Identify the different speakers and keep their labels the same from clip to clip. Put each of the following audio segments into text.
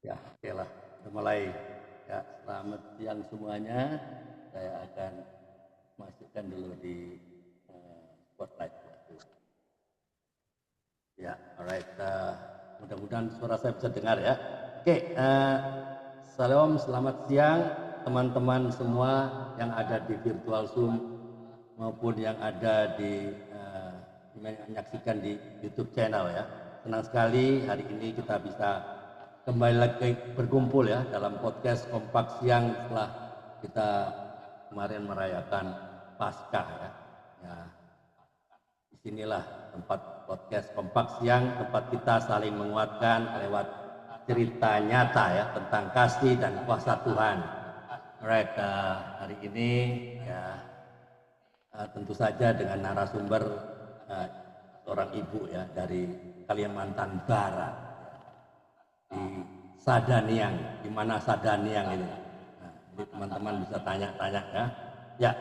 Speaker 1: Ya, oke lah. Kita mulai. Ya, selamat siang semuanya. Saya akan masukkan dulu di spotlight. Ya, alright. Mudah-mudahan suara saya bisa dengar ya. Oke, salam, selamat siang teman-teman semua yang ada di virtual Zoom maupun yang ada di menyaksikan di YouTube channel ya. Senang sekali hari ini kita bisa kembali lagi berkumpul ya dalam podcast Kompak Siang setelah kita kemarin merayakan Paskah ya. Ya, disinilah tempat podcast Kompak Siang, tempat kita saling menguatkan lewat cerita nyata ya tentang kasih dan kuasa Tuhan. Alright, hari ini ya tentu saja dengan narasumber seorang ibu ya dari Kalimantan Barat di Sadaniang. Di mana Sadaniang ini? Nah, ini teman-teman bisa tanya-tanya ya. Ya,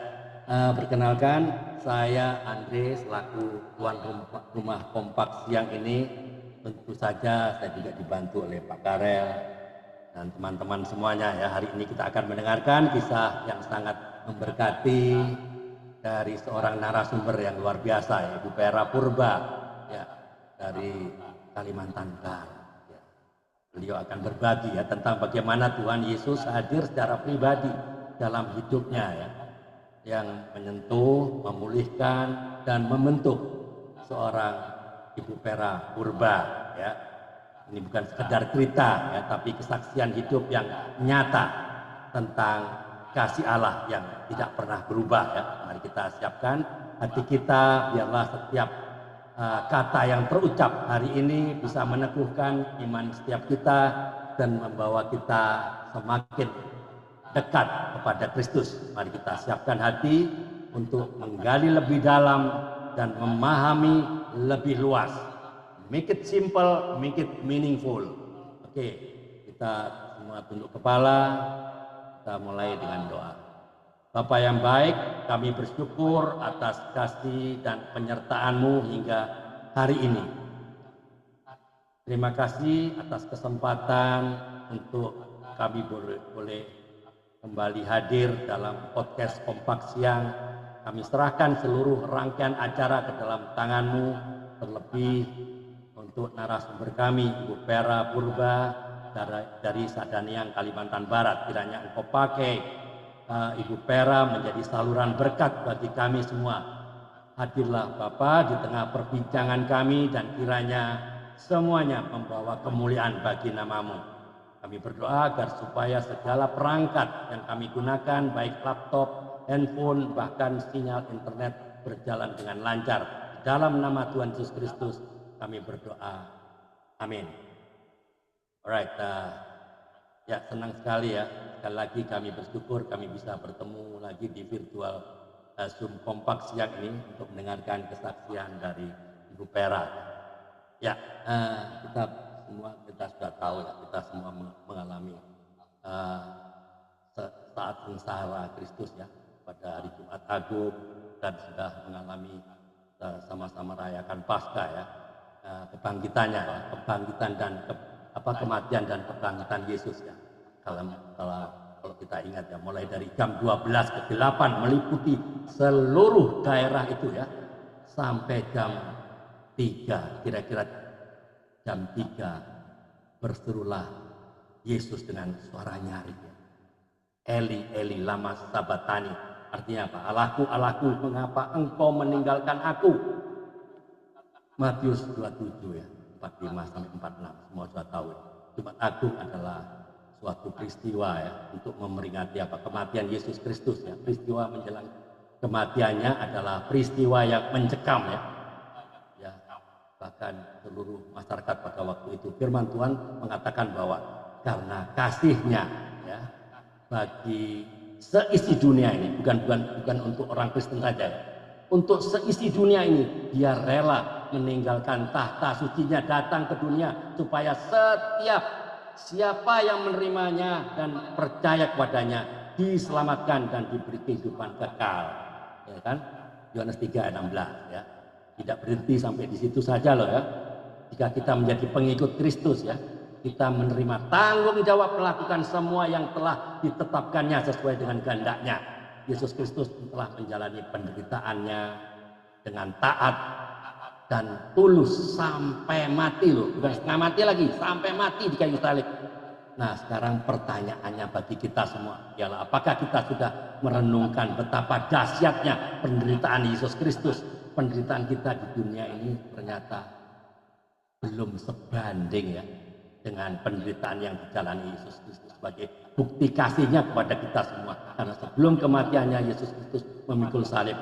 Speaker 1: perkenalkan saya Andre selaku tuan rumah Kompak Siang ini. Tentu saja saya juga dibantu oleh Pak Karel dan teman-teman semuanya ya. Hari ini kita akan mendengarkan kisah yang sangat memberkati dari seorang narasumber yang luar biasa ya, Ibu Pera Purba ya, dari Kalimantan Barat ya. Beliau akan berbagi ya tentang bagaimana Tuhan Yesus hadir secara pribadi dalam hidupnya ya, yang menyentuh, memulihkan dan membentuk seorang Ibu Pera Purba ya. Ini bukan sekedar cerita ya, tapi kesaksian hidup yang nyata tentang kasih Allah yang tidak pernah berubah ya. Mari kita siapkan hati kita, biarlah setiap kata yang terucap hari ini bisa meneguhkan iman setiap kita dan membawa kita semakin dekat kepada Kristus. Mari kita siapkan hati untuk menggali lebih dalam dan memahami lebih luas. Make it simple, make it meaningful. Oke, kita semua tunduk kepala. Kita mulai dengan doa. Bapa yang baik, kami bersyukur atas kasih dan penyertaan-Mu hingga hari ini. Terima kasih atas kesempatan untuk kami boleh kembali hadir dalam podcast Kompak Siang. Kami serahkan seluruh rangkaian acara ke dalam tangan-Mu, terlebih untuk narasumber kami, Ibu Pera Purba dari Sadaniang, Kalimantan Barat. Kiranya Engkau pakai Ibu Pera menjadi saluran berkat bagi kami semua. Hadirlah Bapa di tengah perbincangan kami dan kiranya semuanya membawa kemuliaan bagi nama-Mu. Kami berdoa agar supaya segala perangkat yang kami gunakan, baik laptop, handphone, bahkan sinyal internet berjalan dengan lancar. Dalam nama Tuhan Yesus Kristus kami berdoa. Amin. Alright, ya senang sekali ya. Sekali lagi kami bersyukur kami bisa bertemu lagi di virtual Zoom Kompak Siang ini untuk mendengarkan kesaksian dari Ibu Pera. Ya, kita sudah tahu ya, kita semua mengalami saat sengsara Kristus ya pada hari Jumat Agung dan sudah mengalami sama-sama merayakan Paskah ya, kebangkitannya, kebangkitan dan kematian dan kebangkitan Yesus ya. Kalau kita ingat ya, mulai dari jam 12 ke 8 meliputi seluruh daerah itu ya, sampai jam 3, kira-kira jam 3 berserulah Yesus dengan suara nyaring. Eli, Eli, lama sabatani. Artinya apa? Allahku, Allahku, mengapa engkau meninggalkan aku? Matius 27 ya, 45 sampai 46. Semua sudah tahu. Jumat Agung adalah suatu peristiwa ya untuk memperingati apa? Kematian Yesus Kristus ya. Peristiwa menjelang kematiannya adalah peristiwa yang mencekam ya. Ya, bahkan seluruh masyarakat pada waktu itu. Firman Tuhan mengatakan bahwa karena kasihnya ya bagi seisi dunia ini, bukan untuk orang Kristen saja ya. Untuk seisi dunia ini dia rela meninggalkan tahta sucinya datang ke dunia supaya setiap siapa yang menerimanya dan percaya kepadanya diselamatkan dan diberi kehidupan kekal ya kan. Yohanes 3 ayat 16 ya. Tidak berhenti sampai di situ saja loh ya. Jika kita menjadi pengikut Kristus ya, kita menerima tanggung jawab melakukan semua yang telah ditetapkannya sesuai dengan kehendaknya. Yesus Kristus telah menjalani penderitaannya dengan taat dan tulus sampai mati loh, bukan setengah mati lagi, sampai mati di kayu salib. Nah, sekarang pertanyaannya bagi kita semua ialah apakah kita sudah merenungkan betapa dahsyatnya penderitaan Yesus Kristus? Penderitaan kita di dunia ini ternyata belum sebanding ya dengan penderitaan yang dijalani Yesus Kristus sebagai bukti kasihnya kepada kita semua. Karena sebelum kematiannya Yesus Kristus memikul salib.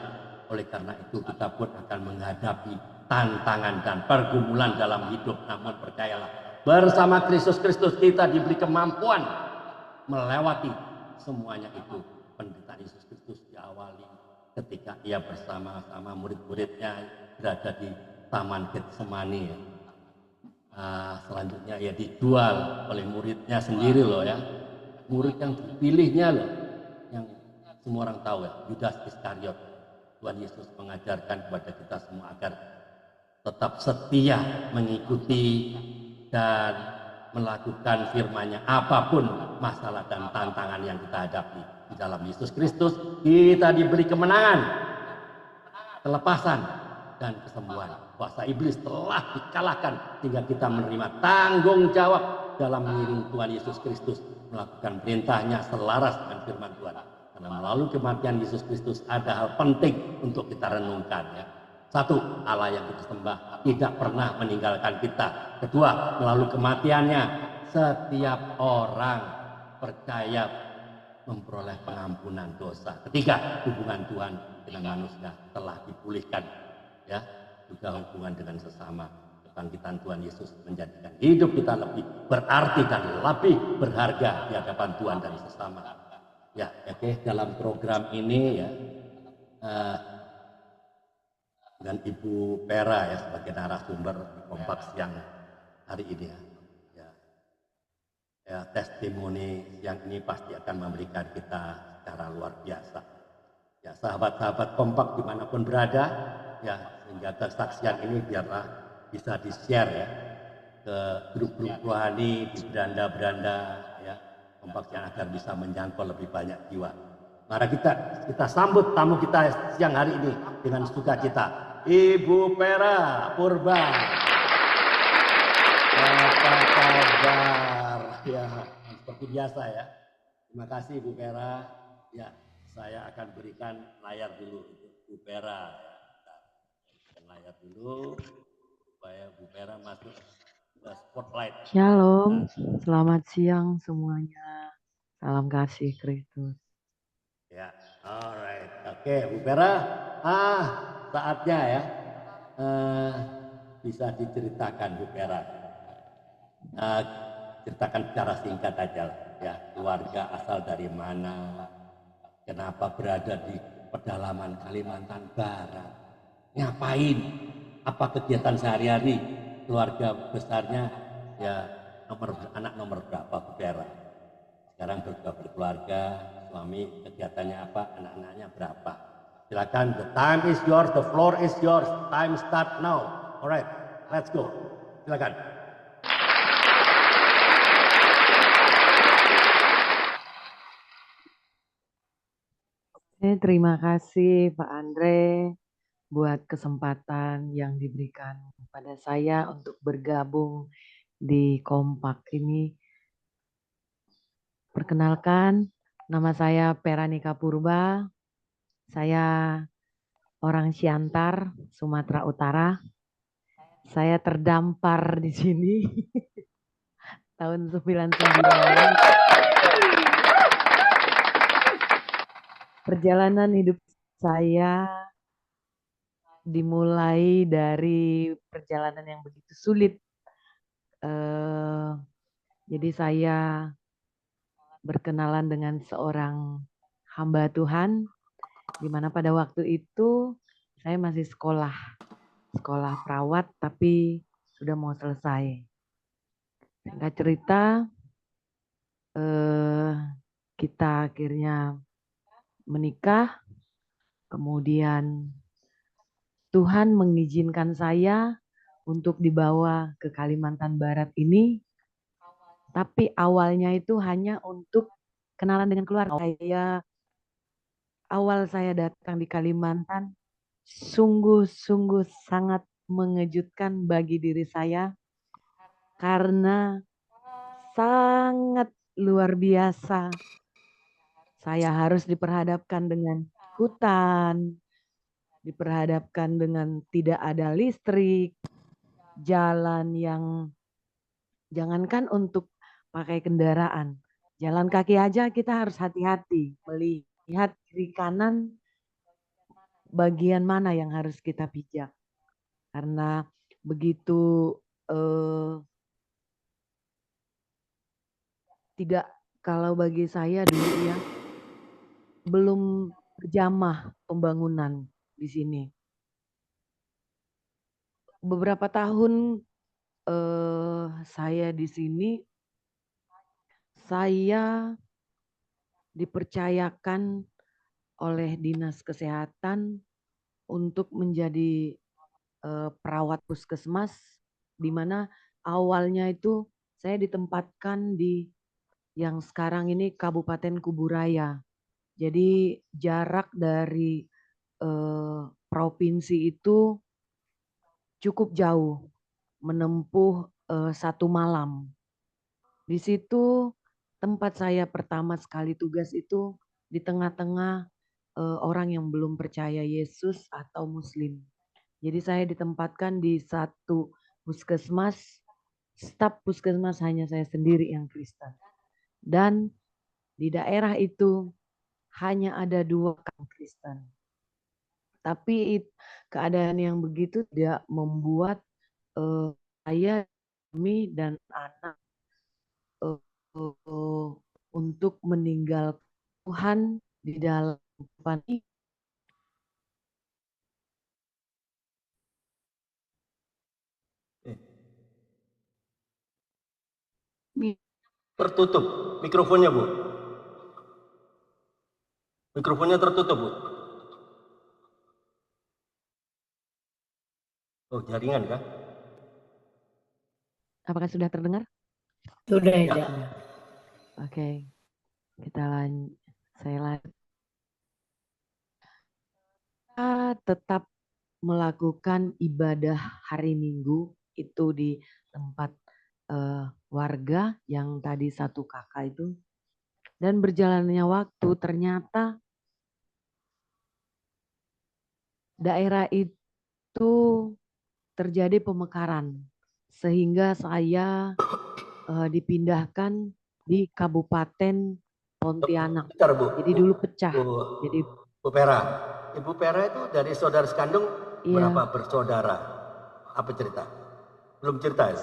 Speaker 1: Oleh karena itu kita pun akan menghadapi tantangan dan pergumulan dalam hidup. Namun percayalah, bersama Kristus kita diberi kemampuan melewati semuanya itu. Penderitaan Yesus Kristus diawali ketika ia bersama-sama murid-muridnya berada di Taman Getsemani ya. Selanjutnya ya dijual oleh muridnya sendiri loh ya, murid yang dipilihnya loh, yang semua orang tahu ya, Yudas Iskariot. Tuhan Yesus mengajarkan kepada kita semua agar tetap setia mengikuti dan melakukan firman-Nya apapun masalah dan tantangan yang kita hadapi. Di dalam Yesus Kristus kita diberi kemenangan, kelepasan dan kesembuhan. Kuasa iblis telah dikalahkan sehingga kita menerima tanggung jawab dalam mengiring Tuhan Yesus Kristus, melakukan perintahnya selaras dengan firman Tuhan. Karena melalui kematian Yesus Kristus ada hal penting untuk kita renungkan ya. Satu, Allah yang kita sembah tidak pernah meninggalkan kita. Kedua, melalui kematiannya setiap orang percaya memperoleh pengampunan dosa. Ketiga, hubungan Tuhan dengan manusia telah dipulihkan ya, juga hubungan dengan sesama. Kebangkitan Tuhan Yesus menjadikan hidup kita lebih berarti dan lebih berharga di hadapan Tuhan dan sesama. Ya, oke, dalam program ini ya dengan Ibu Pera ya sebagai narasumber Kompak Siang hari ini ya. Ya, testimoni yang ini pasti akan memberikan kita secara luar biasa. Ya, sahabat-sahabat Kompak dimanapun berada, ya sehingga kesaksian ini biarlah bisa di-share ya ke grup-grup rohani di beranda-beranda ya Kompak yang agar bisa menjangkau lebih banyak jiwa. Mari kita sambut tamu kita siang hari ini dengan sukacita, Ibu Pera Purba. Apa kabar? Ya, seperti biasa ya. Terima kasih Bu Pera. Ya, saya akan berikan layar dulu untuk Bu Pera. Berikan layar dulu supaya Bu Pera masuk ke spotlight.
Speaker 2: Shalom, selamat siang semuanya. Salam kasih Kristus.
Speaker 1: Ya, alright. Oke, Bu Pera. Saatnya ya. Bisa diceritakan Bu Pera. Ceritakan secara singkat aja ya, keluarga asal dari mana, kenapa berada di pedalaman Kalimantan Barat, ngapain, apa kegiatan sehari-hari, keluarga besarnya ya, anak nomor berapa Bu Pera, sekarang berkeluarga, suami kegiatannya apa, anak-anaknya berapa. Silakan, the time is yours, the floor is yours, time start now. Alright, let's go. Silakan.
Speaker 2: Terima kasih Pak Andre buat kesempatan yang diberikan pada saya untuk bergabung di Kompak ini. Perkenalkan, nama saya Peranika Purba. Saya orang Siantar, Sumatera Utara. Saya terdampar di sini tahun 99. Perjalanan hidup saya dimulai dari perjalanan yang begitu sulit. Jadi saya berkenalan dengan seorang hamba Tuhan, di mana pada waktu itu saya masih sekolah perawat, tapi sudah mau selesai. Singkat cerita, kita akhirnya menikah, kemudian Tuhan mengizinkan saya untuk dibawa ke Kalimantan Barat ini Tapi awalnya itu hanya untuk kenalan dengan keluarga. Awal saya datang di Kalimantan, sungguh-sungguh sangat mengejutkan bagi diri saya karena sangat luar biasa. Saya harus diperhadapkan dengan hutan, diperhadapkan dengan tidak ada listrik, jalan yang jangankan untuk pakai kendaraan, jalan kaki aja kita harus hati-hati melihat kiri kanan bagian mana yang harus kita pijak. Karena begitu tidak, kalau bagi saya dulu ya, belum berjamah pembangunan di sini. Beberapa tahun saya di sini, saya dipercayakan oleh Dinas Kesehatan untuk menjadi perawat puskesmas, di mana awalnya itu saya ditempatkan di yang sekarang ini Kabupaten Kuburaya. Jadi jarak dari provinsi itu cukup jauh, menempuh 1 malam. Di situ tempat saya pertama sekali tugas itu di tengah-tengah orang yang belum percaya Yesus atau Muslim. Jadi saya ditempatkan di satu puskesmas, staf puskesmas hanya saya sendiri yang Kristen. Dan di daerah itu hanya ada 2 orang Kristen. Tapi keadaan yang begitu tidak membuat saya, kami dan anak untuk meninggalkan Tuhan di dalam kehidupan ini.
Speaker 1: Tertutup mikrofonnya, Bu. Mikrofonnya tertutup, Bu. Oh, jaringan kah?
Speaker 2: Apakah sudah terdengar?
Speaker 3: Sudah ya.
Speaker 2: Sudah. Oke, saya lanjut. Kita tetap melakukan ibadah hari Minggu itu di tempat warga yang tadi 1 kakak itu. Dan berjalannya waktu ternyata daerah itu terjadi pemekaran sehingga saya dipindahkan di Kabupaten Pontianak.
Speaker 1: Bentar, Bu.
Speaker 2: Jadi dulu pecah.
Speaker 1: Jadi Bu Pera. Ibu Pera itu dari saudara sekandung berapa bersaudara? Apa cerita? Belum cerita ya?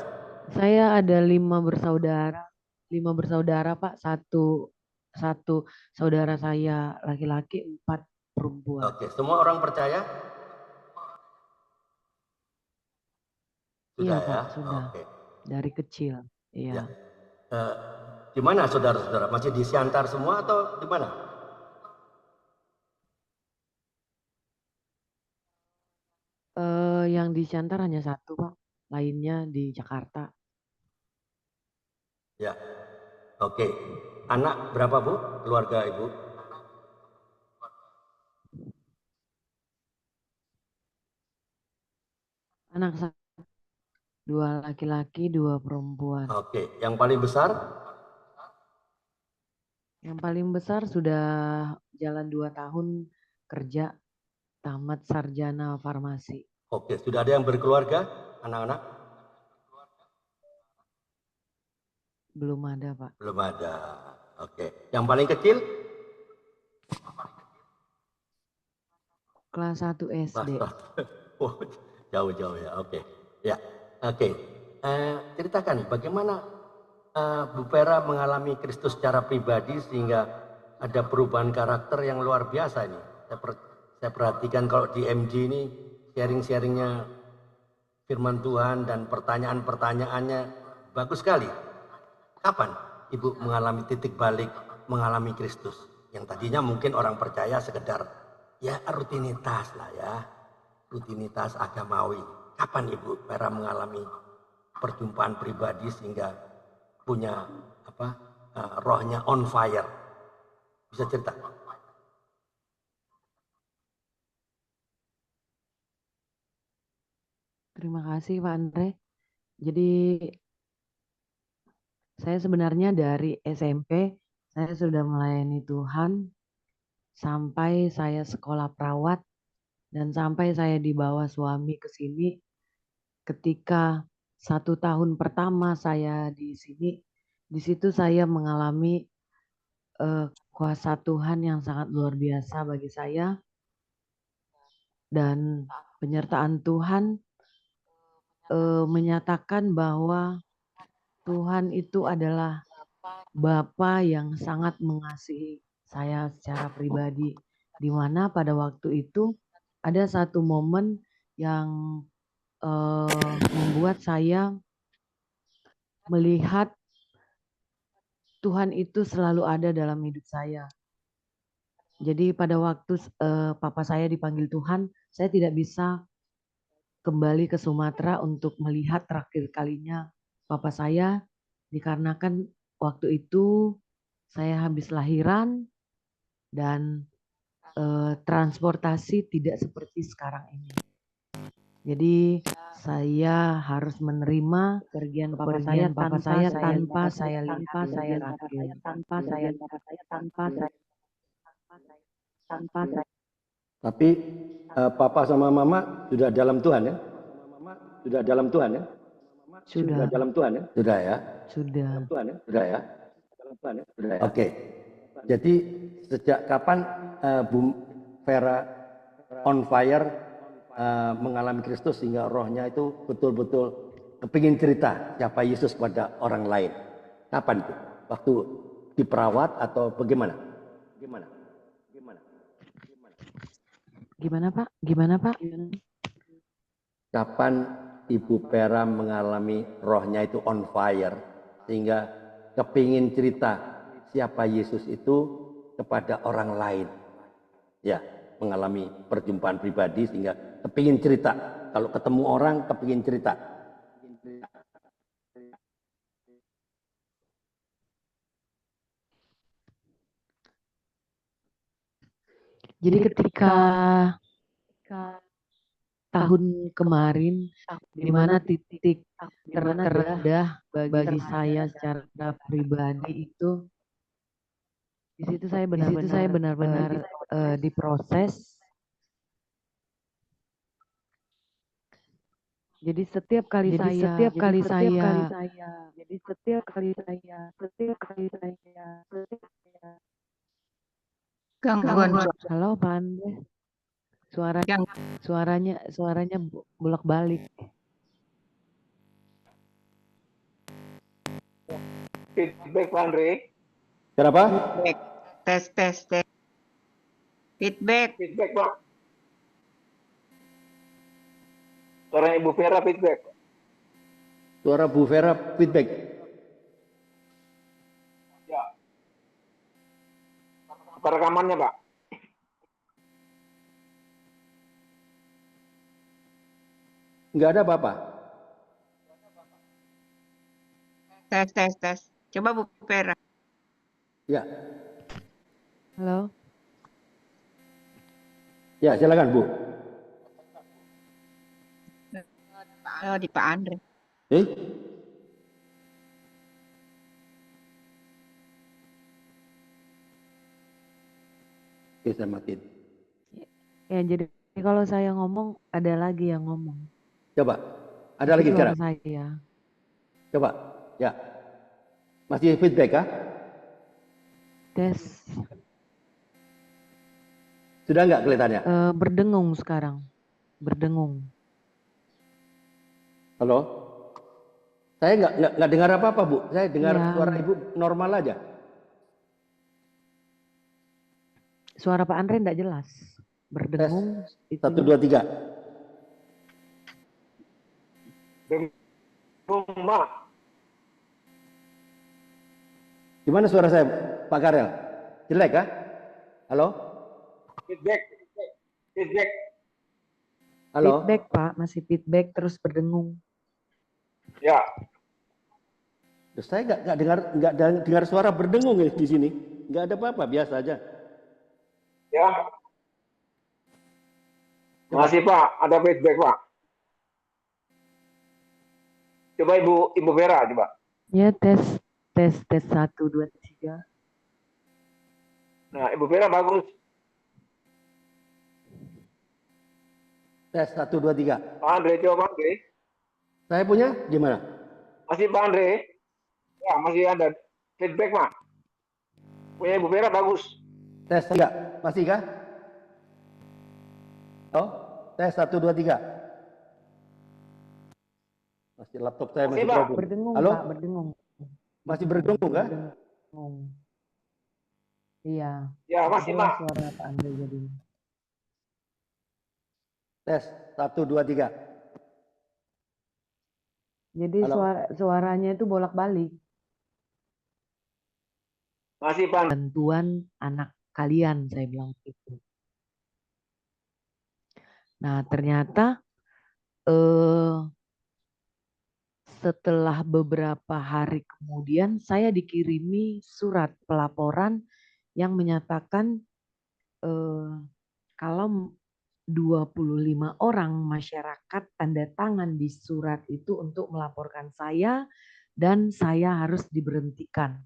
Speaker 2: Saya ada 5 bersaudara. 5 bersaudara, Pak. Satu saudara saya laki-laki, 4 perempuan.
Speaker 1: Oke, semua orang percaya?
Speaker 2: Iya,
Speaker 1: Sudah
Speaker 2: Pak,
Speaker 1: ya?
Speaker 2: sudah.
Speaker 1: Oke.
Speaker 2: Dari kecil. Iya.
Speaker 1: Di mana saudara-saudara? Masih di Siantar semua atau di mana?
Speaker 2: Yang di Siantar hanya 1, Pak. Lainnya di Jakarta.
Speaker 1: Ya. Oke. Anak berapa, Bu? Keluarga Ibu?
Speaker 2: Anak 2 laki-laki, 2 perempuan.
Speaker 1: Oke. Yang paling besar?
Speaker 2: Yang paling besar sudah jalan 2 tahun kerja, tamat sarjana farmasi.
Speaker 1: Oke. Sudah ada yang berkeluarga? Anak-anak?
Speaker 2: Belum ada, Pak.
Speaker 1: Belum ada. Oke. Yang paling kecil?
Speaker 2: Kelas 1 SD.
Speaker 1: Oh, jauh-jauh ya. Oke. Ya. Oke. Ceritakan bagaimana Bu Pera mengalami Kristus secara pribadi sehingga ada perubahan karakter yang luar biasa ini. Saya perhatikan kalau di MG ini sharing-sharingnya firman Tuhan dan pertanyaan-pertanyaannya bagus sekali. Kapan Ibu mengalami titik balik, mengalami Kristus? Yang tadinya mungkin orang percaya sekedar ya rutinitas lah ya, rutinitas agamawi. Kapan Ibu Pera mengalami perjumpaan pribadi sehingga punya apa rohnya on fire? Bisa cerita?
Speaker 2: Terima kasih Pak Andre. Jadi saya sebenarnya dari SMP saya sudah melayani Tuhan sampai saya sekolah perawat dan sampai saya dibawa suami ke sini. Ketika 1 tahun pertama saya di sini, di situ saya mengalami kuasa Tuhan yang sangat luar biasa bagi saya dan penyertaan Tuhan menyatakan bahwa Tuhan itu adalah Bapa yang sangat mengasihi saya secara pribadi, di mana pada waktu itu ada satu momen yang membuat saya melihat Tuhan itu selalu ada dalam hidup saya. Jadi pada waktu papa saya dipanggil Tuhan, saya tidak bisa kembali ke Sumatera untuk melihat terakhir kalinya papa saya, dikarenakan waktu itu saya habis lahiran dan transportasi tidak seperti sekarang ini. Jadi saya harus menerima kepergian papa saya tanpa saya lihat terakhir.
Speaker 1: Tapi papa sama mama sudah dalam Tuhan ya? Sudah dalam Tuhan ya?
Speaker 2: Sudah.
Speaker 1: Dalam Tuhan ya? Sudah ya?
Speaker 2: Sudah.
Speaker 1: Dalam Tuhan ya? Sudah ya? Dalam Tuhan ya? Sudah ya? Oke. Jadi sejak kapan Bu Vera on fire mengalami Kristus sehingga rohnya itu betul-betul kepingin cerita siapa Yesus pada orang lain? Kapan itu? Waktu diperawat atau bagaimana? Gimana?
Speaker 2: Gimana Pak? Gimana Pak?
Speaker 1: Kapan Ibu Vera mengalami rohnya itu on fire sehingga kepingin cerita siapa Yesus itu kepada orang lain? Ya, mengalami perjumpaan pribadi sehingga kepingin cerita. Kalau ketemu orang kepingin cerita.
Speaker 2: Jadi ketika tahun kemarin, di mana titik terendah bagi saya secara pribadi itu, di situ saya benar-benar diproses. Jadi setiap kali saya
Speaker 3: Gangguan
Speaker 2: halo Pak Andre, suaranya bolak-balik.
Speaker 3: feedback Pak Andre.
Speaker 1: Kenapa?
Speaker 3: Tes. Feedback Pak. Suara Ibu Vera feedback.
Speaker 1: Suara Bu Vera feedback.
Speaker 3: Ya. Apa rekamannya Pak?
Speaker 1: Enggak ada apa-apa.
Speaker 3: Tes. Coba Bu Vera.
Speaker 1: Ya.
Speaker 2: Halo.
Speaker 1: Ya, silakan Bu.
Speaker 3: Oh, di Pak Andre.
Speaker 1: Oke, saya matiin.
Speaker 2: Ya, jadi kalau saya ngomong, ada lagi yang ngomong.
Speaker 1: Coba. Ada lagi
Speaker 2: suara
Speaker 1: sekarang?
Speaker 2: saya.
Speaker 1: Coba. Ya. Masih feedback kah?
Speaker 2: Tes.
Speaker 1: Sudah enggak kelihatannya?
Speaker 2: Berdengung sekarang. Berdengung.
Speaker 1: Halo? Saya nggak dengar apa-apa, Bu. Saya dengar suara Ibu normal aja.
Speaker 2: Suara Pak Andre enggak jelas. Berdengung.
Speaker 1: 1, 2, 3.
Speaker 3: Dengung, Mak.
Speaker 1: Gimana suara saya, Pak Karel? Jelek kah? Halo?
Speaker 3: Feedback.
Speaker 1: Halo?
Speaker 2: Feedback Pak, masih feedback terus berdengung.
Speaker 3: Ya.
Speaker 1: Terus saya nggak dengar suara berdengung ya di sini. Nggak ada apa-apa, biasa aja.
Speaker 3: Ya,
Speaker 1: Coba.
Speaker 3: masih Pak, ada feedback Pak. Coba Ibu Vera coba.
Speaker 2: Ya, tes 1 2 3.
Speaker 3: Nah, Ibu Vera bagus.
Speaker 1: Tes 1 2 3.
Speaker 3: Pak Andre coba Pak Andre.
Speaker 1: Saya punya gimana?
Speaker 3: Masih Pak Andre? Ya, masih ada feedback Pak. Punya Ibu Vera bagus.
Speaker 1: Tes 3. Masih kah? Oh, tes 1 2 3. Masih laptop saya masih
Speaker 3: Masih, Pak.
Speaker 1: problem.
Speaker 2: Berdengung,
Speaker 1: Halo?
Speaker 2: Pak, berdengung.
Speaker 1: Masih berdengung kah?
Speaker 2: Berdengung. Iya.
Speaker 3: Ya, masih
Speaker 2: Itulah
Speaker 3: Pak.
Speaker 2: suara Pak Andre jadi.
Speaker 1: Tes 1 2 3.
Speaker 2: Jadi
Speaker 1: Halo?
Speaker 2: suaranya itu bolak-balik.
Speaker 3: Masih Pak.
Speaker 2: Bantuan anak kalian, saya bilang gitu. Nah, ternyata setelah beberapa hari kemudian saya dikirimi surat pelaporan yang menyatakan kalau 25 orang masyarakat tanda tangan di surat itu untuk melaporkan saya dan saya harus diberhentikan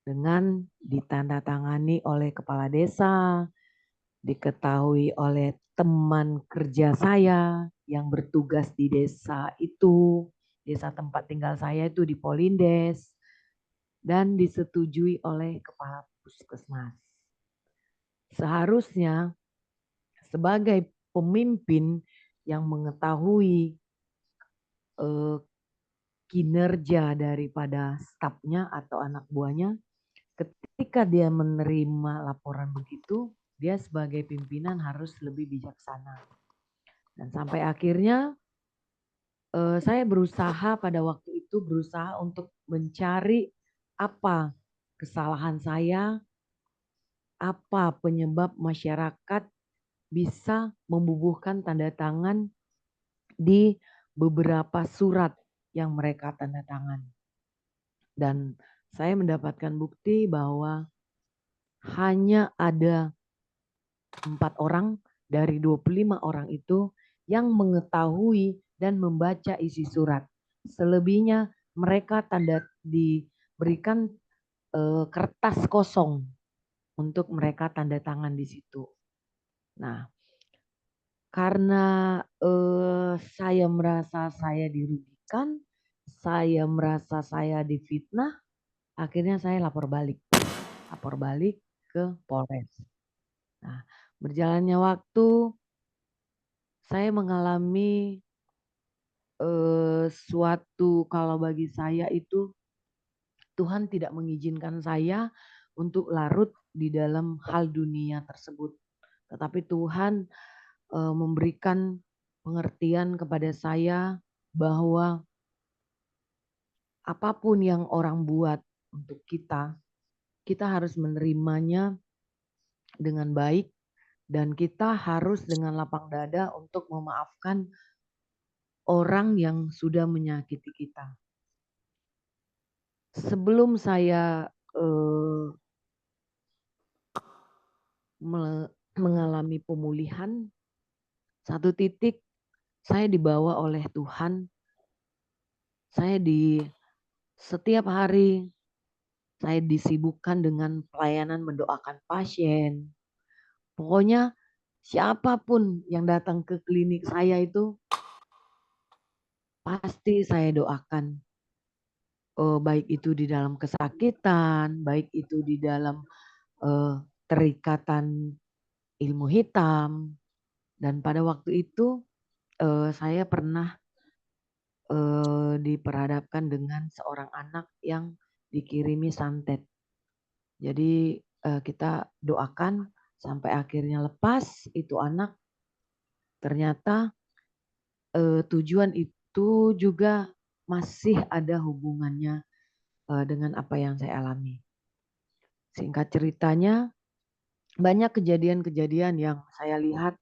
Speaker 2: dengan ditandatangani oleh kepala desa, diketahui oleh teman kerja saya yang bertugas di desa itu, desa tempat tinggal saya itu di Polindes, dan disetujui oleh kepala puskesmas. Seharusnya sebagai pemimpin yang mengetahui kinerja daripada stafnya atau anak buahnya, ketika dia menerima laporan begitu, dia sebagai pimpinan harus lebih bijaksana. Dan sampai akhirnya saya berusaha pada waktu itu untuk mencari apa kesalahan saya, apa penyebab masyarakat bisa membubuhkan tanda tangan di beberapa surat yang mereka tanda tangan. Dan saya mendapatkan bukti bahwa hanya ada 4 orang dari 25 orang itu yang mengetahui dan membaca isi surat. Selebihnya mereka diberikan kertas kosong untuk mereka tanda tangan di situ. Nah, karena saya merasa saya dirugikan, saya merasa saya difitnah, akhirnya saya lapor balik ke Polres. Nah, berjalannya waktu, saya mengalami suatu, kalau bagi saya itu Tuhan tidak mengizinkan saya untuk larut di dalam hal dunia tersebut. Tetapi Tuhan memberikan pengertian kepada saya bahwa apapun yang orang buat untuk kita harus menerimanya dengan baik dan kita harus dengan lapang dada untuk memaafkan orang yang sudah menyakiti kita. Sebelum saya mengalami pemulihan, satu titik saya dibawa oleh Tuhan. Saya setiap hari saya disibukkan dengan pelayanan mendoakan pasien. Pokoknya siapapun yang datang ke klinik saya itu pasti saya doakan. Baik itu di dalam kesakitan, baik itu di dalam terikatan ilmu hitam. Dan pada waktu itu saya pernah diperhadapkan dengan seorang anak yang dikirimi santet. Jadi kita doakan sampai akhirnya lepas itu anak. Ternyata tujuan itu juga masih ada hubungannya dengan apa yang saya alami. Singkat ceritanya, banyak kejadian-kejadian yang saya lihat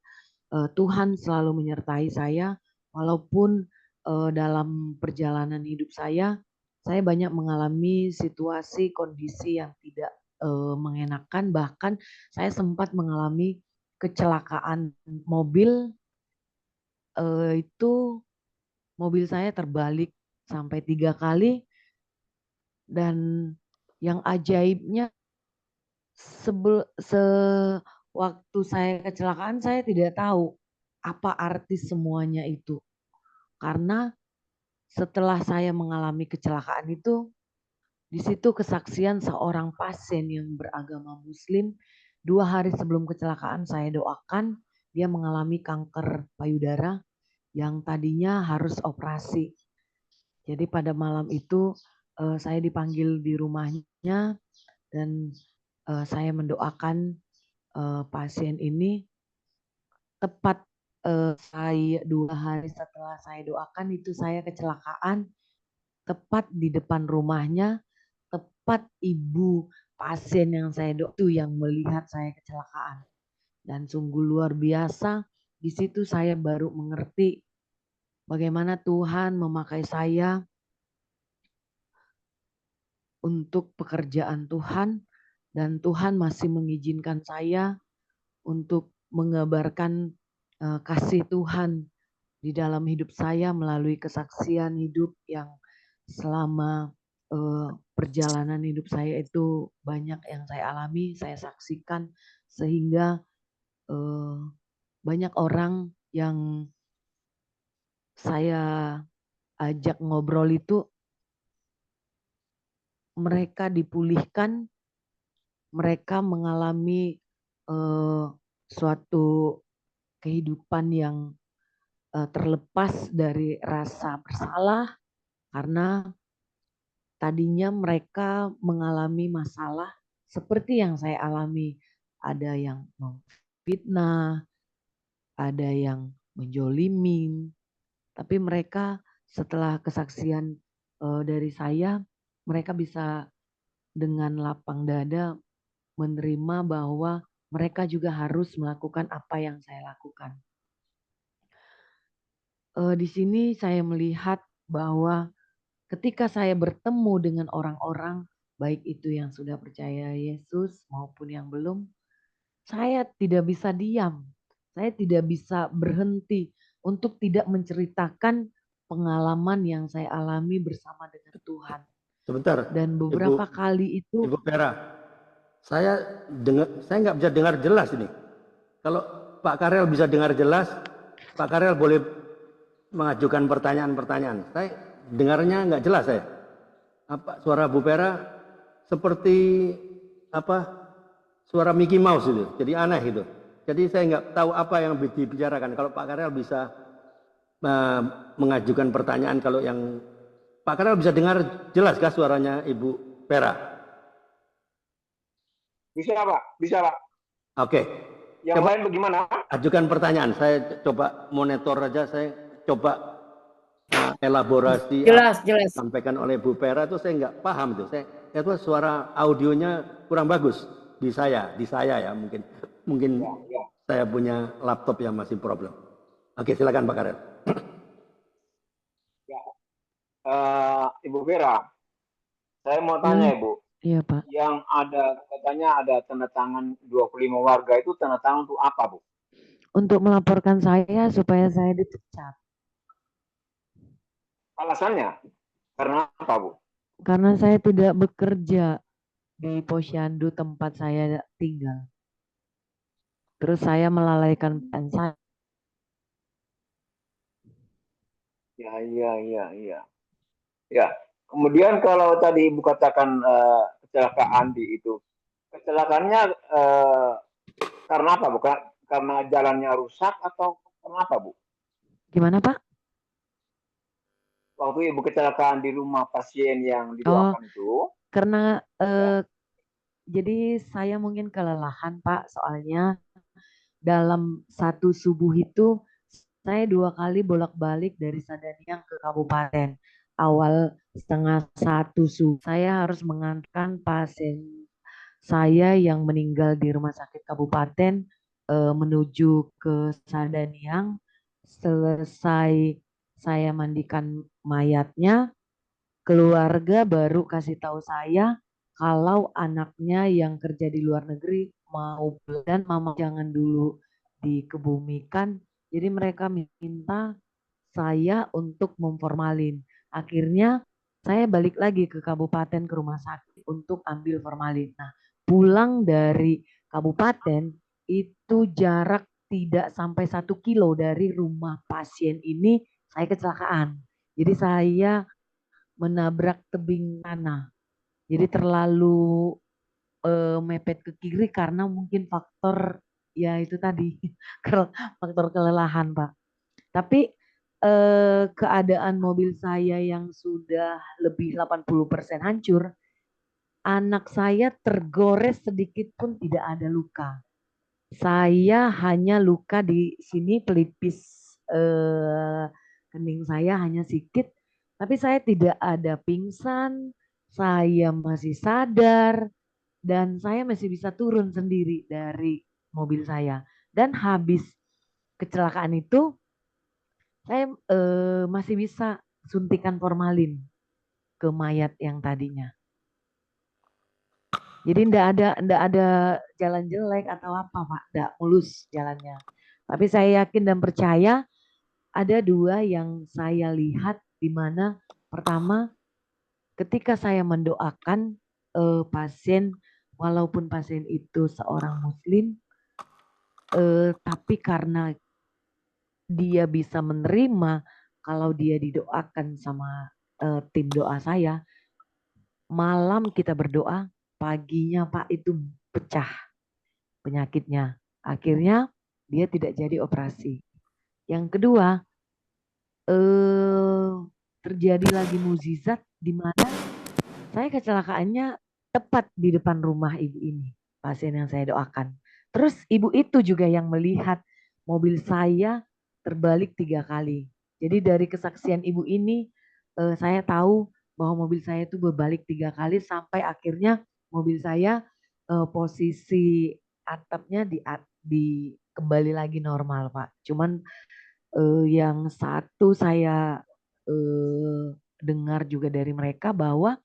Speaker 2: Tuhan selalu menyertai saya, walaupun dalam perjalanan hidup saya saya banyak mengalami situasi kondisi yang tidak mengenakan, bahkan saya sempat mengalami kecelakaan mobil, itu mobil saya terbalik sampai 3 kali, dan yang ajaibnya sewaktu saya kecelakaan saya tidak tahu apa arti semuanya itu. Karena setelah saya mengalami kecelakaan itu, di situ kesaksian seorang pasien yang beragama Muslim, 2 hari sebelum kecelakaan saya doakan, dia mengalami kanker payudara yang tadinya harus operasi. Jadi pada malam itu saya dipanggil di rumahnya dan saya mendoakan pasien ini. Tepat saya 2 hari setelah saya doakan itu saya kecelakaan, tepat di depan rumahnya, tepat ibu pasien yang saya itu yang melihat saya kecelakaan. Dan sungguh luar biasa, di situ saya baru mengerti bagaimana Tuhan memakai saya untuk pekerjaan Tuhan, dan Tuhan masih mengizinkan saya untuk mengabarkan kasih Tuhan di dalam hidup saya melalui kesaksian hidup yang selama perjalanan hidup saya itu banyak yang saya alami, saya saksikan, sehingga banyak orang yang saya ajak ngobrol itu mereka dipulihkan, mereka mengalami suatu kehidupan yang terlepas dari rasa bersalah, karena tadinya mereka mengalami masalah seperti yang saya alami. Ada yang memfitnah, ada yang menjolimin, tapi mereka setelah kesaksian dari saya, mereka bisa dengan lapang dada menerima bahwa mereka juga harus melakukan apa yang saya lakukan. Di sini saya melihat bahwa ketika saya bertemu dengan orang-orang, baik itu yang sudah percaya Yesus maupun yang belum, saya tidak bisa diam. Saya tidak bisa berhenti untuk tidak menceritakan pengalaman yang saya alami bersama dengan Tuhan.
Speaker 1: Sebentar,
Speaker 2: Dan beberapa kali itu,
Speaker 1: Ibu Vera, saya nggak bisa dengar jelas ini. Kalau Pak Karel bisa dengar jelas, Pak Karel boleh mengajukan pertanyaan-pertanyaan. Saya dengarnya nggak jelas saya. Suara Bu Vera seperti suara Mickey Mouse itu, jadi aneh itu. Jadi saya nggak tahu apa yang dibicarakan. Kalau Pak Karel bisa mengajukan pertanyaan, kalau yang Pak Karel bisa dengar jelas kah suaranya Ibu Vera?
Speaker 3: Bisa Pak, bisa Pak.
Speaker 1: Oke.
Speaker 3: Yang lain bagaimana?
Speaker 1: Ajukan pertanyaan, saya coba monitor aja, saya coba elaborasi
Speaker 4: jelas.
Speaker 1: sampaikan oleh Bu Vera itu saya nggak paham itu. Itu suara audionya kurang bagus di saya ya, mungkin ya. Saya punya laptop yang masih problem. Oke, silakan Pak Karel.
Speaker 3: Ya. Ibu Vera, saya mau tanya Ibu.
Speaker 2: Iya Pak.
Speaker 3: Yang ada katanya ada tanda tangan 25 warga itu tanda tangan untuk apa Bu?
Speaker 2: Untuk melaporkan saya supaya saya dipecat.
Speaker 3: Alasannya? Karena apa Bu?
Speaker 2: Karena saya tidak bekerja di Posyandu tempat saya tinggal. Terus saya melalaikan peran saya.
Speaker 3: Ya. Ya. Kemudian kalau tadi Ibu katakan kecelakaan di itu, kecelakaannya karena apa Bu? Karena jalannya rusak atau kenapa Bu?
Speaker 2: Gimana Pak?
Speaker 3: Waktu Ibu kecelakaan di rumah pasien yang didoakan itu?
Speaker 2: Karena jadi saya mungkin kelelahan Pak, soalnya dalam satu subuh itu saya 2 kali bolak-balik dari Sadaniang ke kabupaten. Awal setengah 1 subuh saya harus mengantarkan pasien saya yang meninggal di rumah sakit kabupaten menuju ke Sadaniang. Selesai saya mandikan mayatnya, keluarga baru kasih tahu saya kalau anaknya yang kerja di luar negeri mau dan mama jangan dulu dikebumikan. Jadi mereka minta saya untuk memformalin. Akhirnya saya balik lagi ke kabupaten ke rumah sakit untuk ambil formalin. Nah, pulang dari kabupaten itu jarak tidak sampai 1 kilo dari rumah pasien ini saya kecelakaan. Jadi saya menabrak tebing tanah. Jadi terlalu mepet ke kiri karena mungkin faktor ya itu tadi faktor kelelahan, Pak. Tapi keadaan mobil saya yang sudah lebih 80% hancur, anak saya tergores sedikit pun tidak ada luka. Saya hanya luka di sini pelipis kening saya hanya sedikit, tapi saya tidak ada pingsan, saya masih sadar, dan saya masih bisa turun sendiri dari mobil saya. Dan habis kecelakaan itu, saya masih bisa suntikan formalin ke mayat yang tadinya. Jadi ndak ada jalan jelek atau apa, Pak, ndak mulus jalannya. Tapi saya yakin dan percaya ada dua yang saya lihat di mana pertama ketika saya mendoakan pasien, walaupun pasien itu seorang muslim, tapi karena dia bisa menerima kalau dia didoakan sama tim doa saya, malam kita berdoa, paginya Pak itu pecah penyakitnya. Akhirnya dia tidak jadi operasi. Yang kedua, terjadi lagi mukjizat di mana saya kecelakaannya tepat di depan rumah ibu ini, pasien yang saya doakan. Terus ibu itu juga yang melihat mobil saya terbalik 3 kali. Jadi dari kesaksian ibu ini saya tahu bahwa mobil saya itu berbalik 3 kali sampai akhirnya mobil saya posisi atapnya di kembali lagi normal, Pak. Cuman yang satu saya dengar juga dari mereka bahwa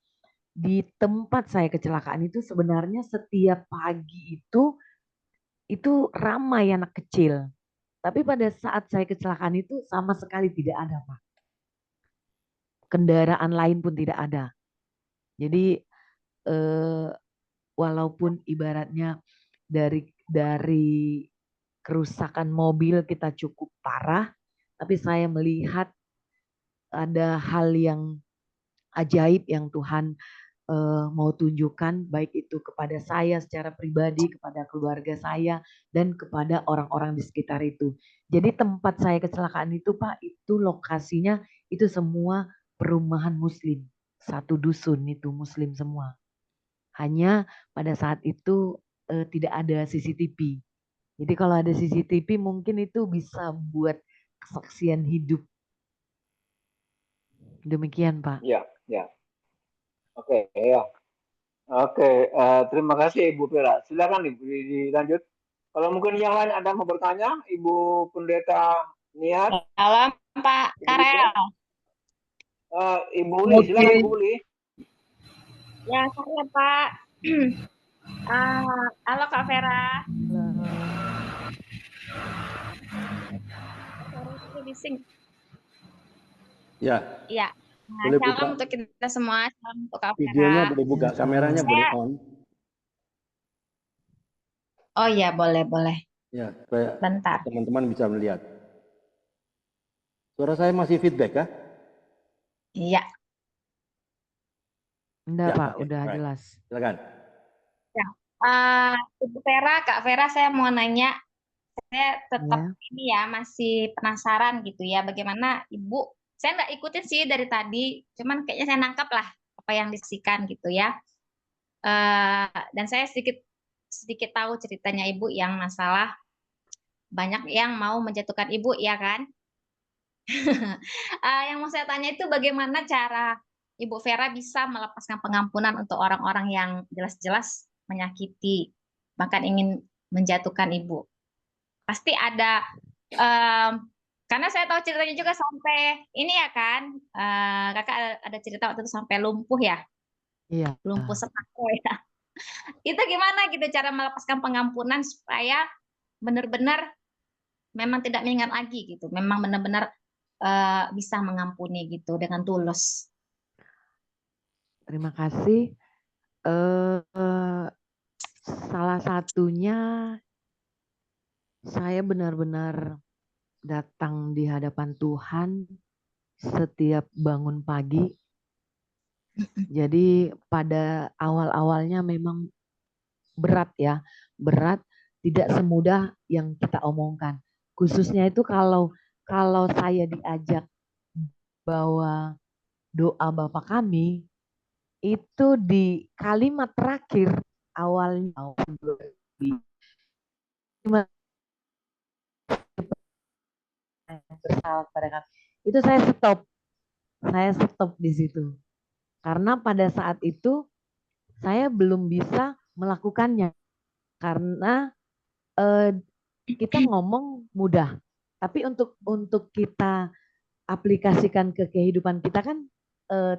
Speaker 2: di tempat saya kecelakaan itu sebenarnya setiap pagi itu ramai anak kecil. Tapi pada saat saya kecelakaan itu sama sekali tidak ada, Pak. Kendaraan lain pun tidak ada. Jadi walaupun ibaratnya dari kerusakan mobil kita cukup parah, tapi saya melihat ada hal yang ajaib yang Tuhan mau tunjukkan baik itu kepada saya secara pribadi, kepada keluarga saya, dan kepada orang-orang di sekitar itu. Jadi tempat saya kecelakaan itu Pak, itu lokasinya itu semua perumahan muslim. Satu dusun itu muslim semua. Hanya pada saat itu tidak ada CCTV. Jadi kalau ada CCTV mungkin itu bisa buat kesaksian hidup. Demikian Pak.
Speaker 3: Ya, ya. Oke, ya. Oke, terima kasih Ibu Vera. Silakan Ibu dilanjut. Kalau mungkin yang lain ada mau bertanya, Ibu Pendeta Niat.
Speaker 4: Salam Pak Karel.
Speaker 3: Ibu Uli, silakan Ibu Uli.
Speaker 4: Ya, saya Pak. Halo Kak Vera. Suara bising.
Speaker 1: Ya.
Speaker 4: Iya. Nah,
Speaker 1: Boleh
Speaker 4: salam
Speaker 1: buka
Speaker 4: untuk kita semua, salam untuk Kak Vera.
Speaker 1: videonya, boleh buka kameranya, boleh on.
Speaker 4: Oh iya, boleh.
Speaker 1: Ya, supaya
Speaker 4: Bentar.
Speaker 1: teman-teman bisa melihat. Suara saya masih feedback kah?
Speaker 4: Iya.
Speaker 2: Enggak
Speaker 1: Ya,
Speaker 2: Pak,
Speaker 1: oke,
Speaker 2: udah
Speaker 1: baik.
Speaker 2: jelas.
Speaker 1: Silakan.
Speaker 4: Ya. Ibu Vera, Kak Vera, saya mau nanya, saya tetap ini ya masih penasaran gitu ya, bagaimana Ibu? Saya nggak ikutin sih dari tadi, cuman kayaknya saya nangkap lah apa yang disikan gitu ya. Dan saya sedikit tahu ceritanya Ibu yang masalah banyak yang mau menjatuhkan Ibu ya kan? Yang mau saya tanya itu bagaimana cara Ibu Vera bisa melepaskan pengampunan untuk orang-orang yang jelas-jelas menyakiti, bahkan ingin menjatuhkan Ibu. Pasti ada Karena saya tahu ceritanya juga sampai ini ya kan, Kakak ada cerita waktu itu sampai lumpuh ya?
Speaker 2: Iya.
Speaker 4: Lumpuh setako ya. Itu gimana gitu cara melepaskan pengampunan supaya benar-benar memang tidak mengingat lagi gitu, memang benar-benar, bisa mengampuni gitu dengan tulus?
Speaker 2: Terima kasih. Salah satunya saya benar-benar datang di hadapan Tuhan setiap bangun pagi. Jadi pada awal-awalnya memang berat ya, berat, tidak semudah yang kita omongkan. Khususnya itu kalau saya diajak bawa doa Bapa Kami, itu di kalimat terakhir awalnya bersalah pada kami. Itu saya stop di situ. Karena pada saat itu saya belum bisa melakukannya. Karena kita ngomong mudah, tapi untuk kita aplikasikan ke kehidupan kita kan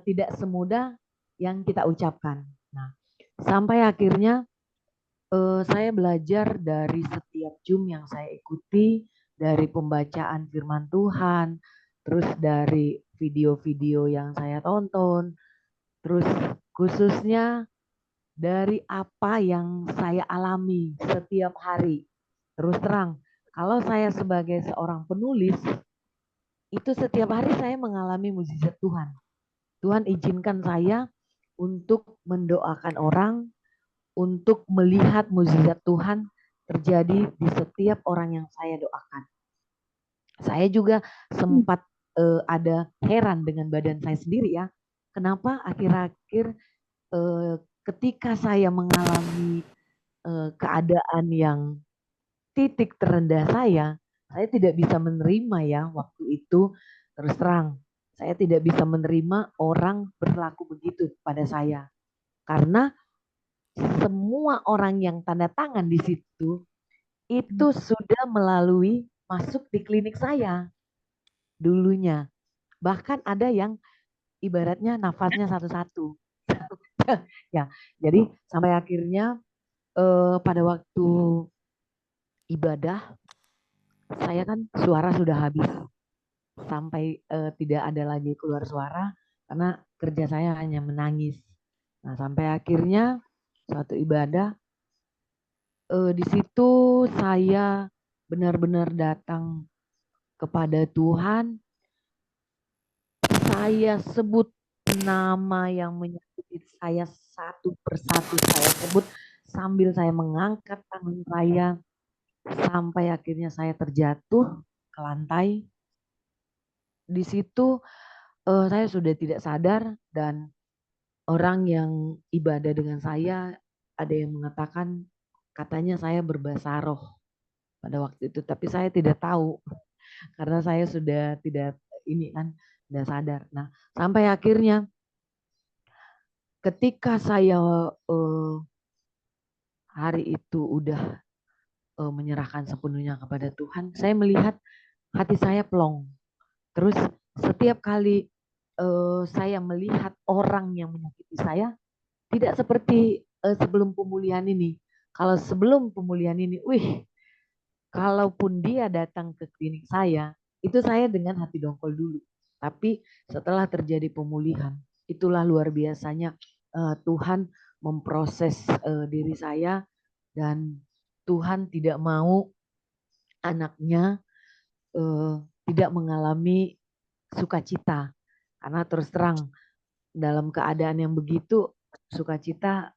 Speaker 2: tidak semudah yang kita ucapkan. Nah, sampai akhirnya saya belajar dari setiap Zoom yang saya ikuti, dari pembacaan firman Tuhan, terus dari video-video yang saya tonton, terus khususnya dari apa yang saya alami setiap hari. Terus terang, kalau saya sebagai seorang penulis, itu setiap hari saya mengalami mukjizat Tuhan. Tuhan izinkan saya untuk mendoakan orang, untuk melihat mukjizat Tuhan terjadi di setiap orang yang saya doakan. Saya juga sempat ada heran dengan badan saya sendiri ya. Kenapa akhir-akhir ketika saya mengalami keadaan yang titik terendah saya tidak bisa menerima ya waktu itu. Terus terang, saya tidak bisa menerima orang berlaku begitu pada saya. Karena semua orang yang tanda tangan di situ itu sudah melalui masuk di klinik saya dulunya. Bahkan ada yang ibaratnya nafasnya satu-satu. Ya, jadi sampai akhirnya pada waktu ibadah saya kan suara sudah habis sampai tidak ada lagi keluar suara karena kerja saya hanya menangis. Nah, sampai akhirnya suatu ibadah di situ saya benar-benar datang kepada Tuhan. Saya sebut nama yang menyakiti saya satu persatu saya sebut sambil saya mengangkat tangan saya sampai akhirnya saya terjatuh ke lantai. Di situ saya sudah tidak sadar dan orang yang ibadah dengan saya ada yang mengatakan katanya saya berbahasa roh pada waktu itu, tapi saya tidak tahu karena saya sudah tidak ini kan tidak sadar. Nah, sampai akhirnya ketika saya hari itu udah menyerahkan sepenuhnya kepada Tuhan, saya melihat hati saya plong. Terus setiap kali saya melihat orang yang menyakiti saya, tidak seperti sebelum pemulihan ini. Kalau sebelum pemulihan ini, kalaupun dia datang ke klinik saya, itu saya dengan hati dongkol dulu. Tapi setelah terjadi pemulihan, itulah luar biasanya Tuhan memproses diri saya dan Tuhan tidak mau anaknya tidak mengalami sukacita. Karena terus terang dalam keadaan yang begitu sukacita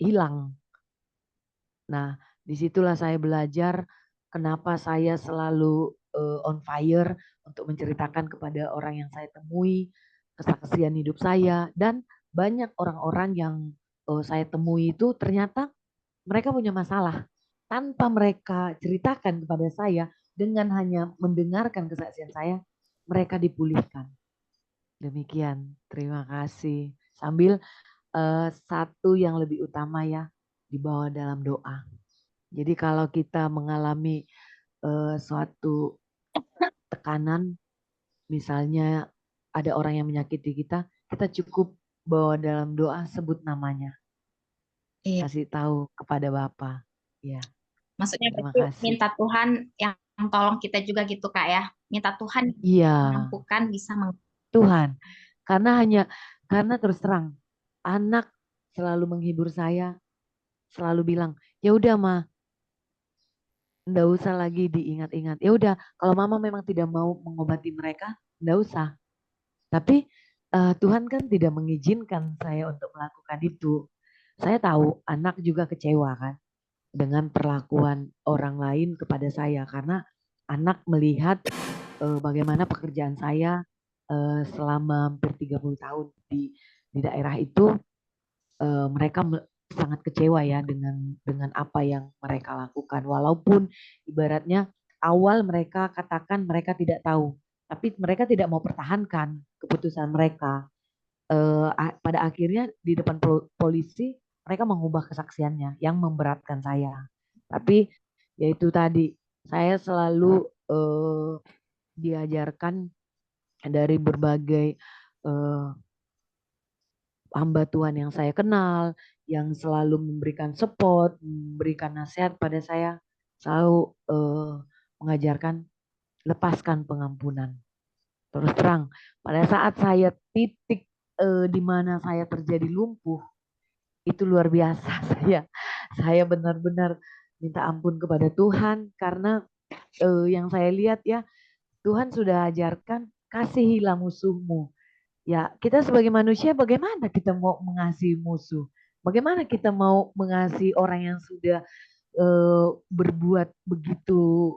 Speaker 2: hilang. Nah, disitulah saya belajar kenapa saya selalu on fire untuk menceritakan kepada orang yang saya temui kesaksian hidup saya dan banyak orang-orang yang saya temui itu ternyata mereka punya masalah tanpa mereka ceritakan kepada saya dengan hanya mendengarkan kesaksian saya mereka dipulihkan. Demikian, terima kasih. Sambil satu yang lebih utama ya dibawa dalam doa. Jadi kalau kita mengalami suatu tekanan, misalnya ada orang yang menyakiti kita, kita cukup bawa dalam doa, sebut namanya,
Speaker 4: Iya.
Speaker 2: kasih tahu kepada Bapa. Ya,
Speaker 4: Maksudnya
Speaker 2: terima
Speaker 4: berarti
Speaker 2: kasih.
Speaker 4: minta Tuhan yang tolong kita juga gitu Kak ya. Minta Tuhan
Speaker 2: Iya,
Speaker 4: mampukan bisa
Speaker 2: Tuhan. Karena terus terang, anak selalu menghibur saya, selalu bilang, ya udah mah, nggak usah lagi diingat-ingat. Ya udah, kalau mama memang tidak mau mengobati mereka, nggak usah. Tapi Tuhan kan tidak mengizinkan saya untuk melakukan itu. Saya tahu anak juga kecewa kan dengan perlakuan orang lain kepada saya karena anak melihat bagaimana pekerjaan saya selama hampir 30 tahun di daerah itu. Mereka sangat kecewa ya dengan apa yang mereka lakukan. Walaupun ibaratnya awal mereka katakan mereka tidak tahu, tapi mereka tidak mau pertahankan keputusan mereka. Pada akhirnya di depan polisi mereka mengubah kesaksiannya yang memberatkan saya. Tapi yaitu tadi saya selalu diajarkan dari berbagai eh, hamba Tuhan yang saya kenal, yang selalu memberikan support, memberikan nasihat pada saya, selalu mengajarkan lepaskan pengampunan. Terus terang, pada saat saya titik di mana saya terjadi lumpuh, itu luar biasa. Saya benar-benar minta ampun kepada Tuhan karena yang saya lihat ya, Tuhan sudah ajarkan kasihilah musuhmu. Ya, kita sebagai manusia bagaimana kita mau mengasihi musuh? Bagaimana kita mau mengasihi orang yang sudah berbuat begitu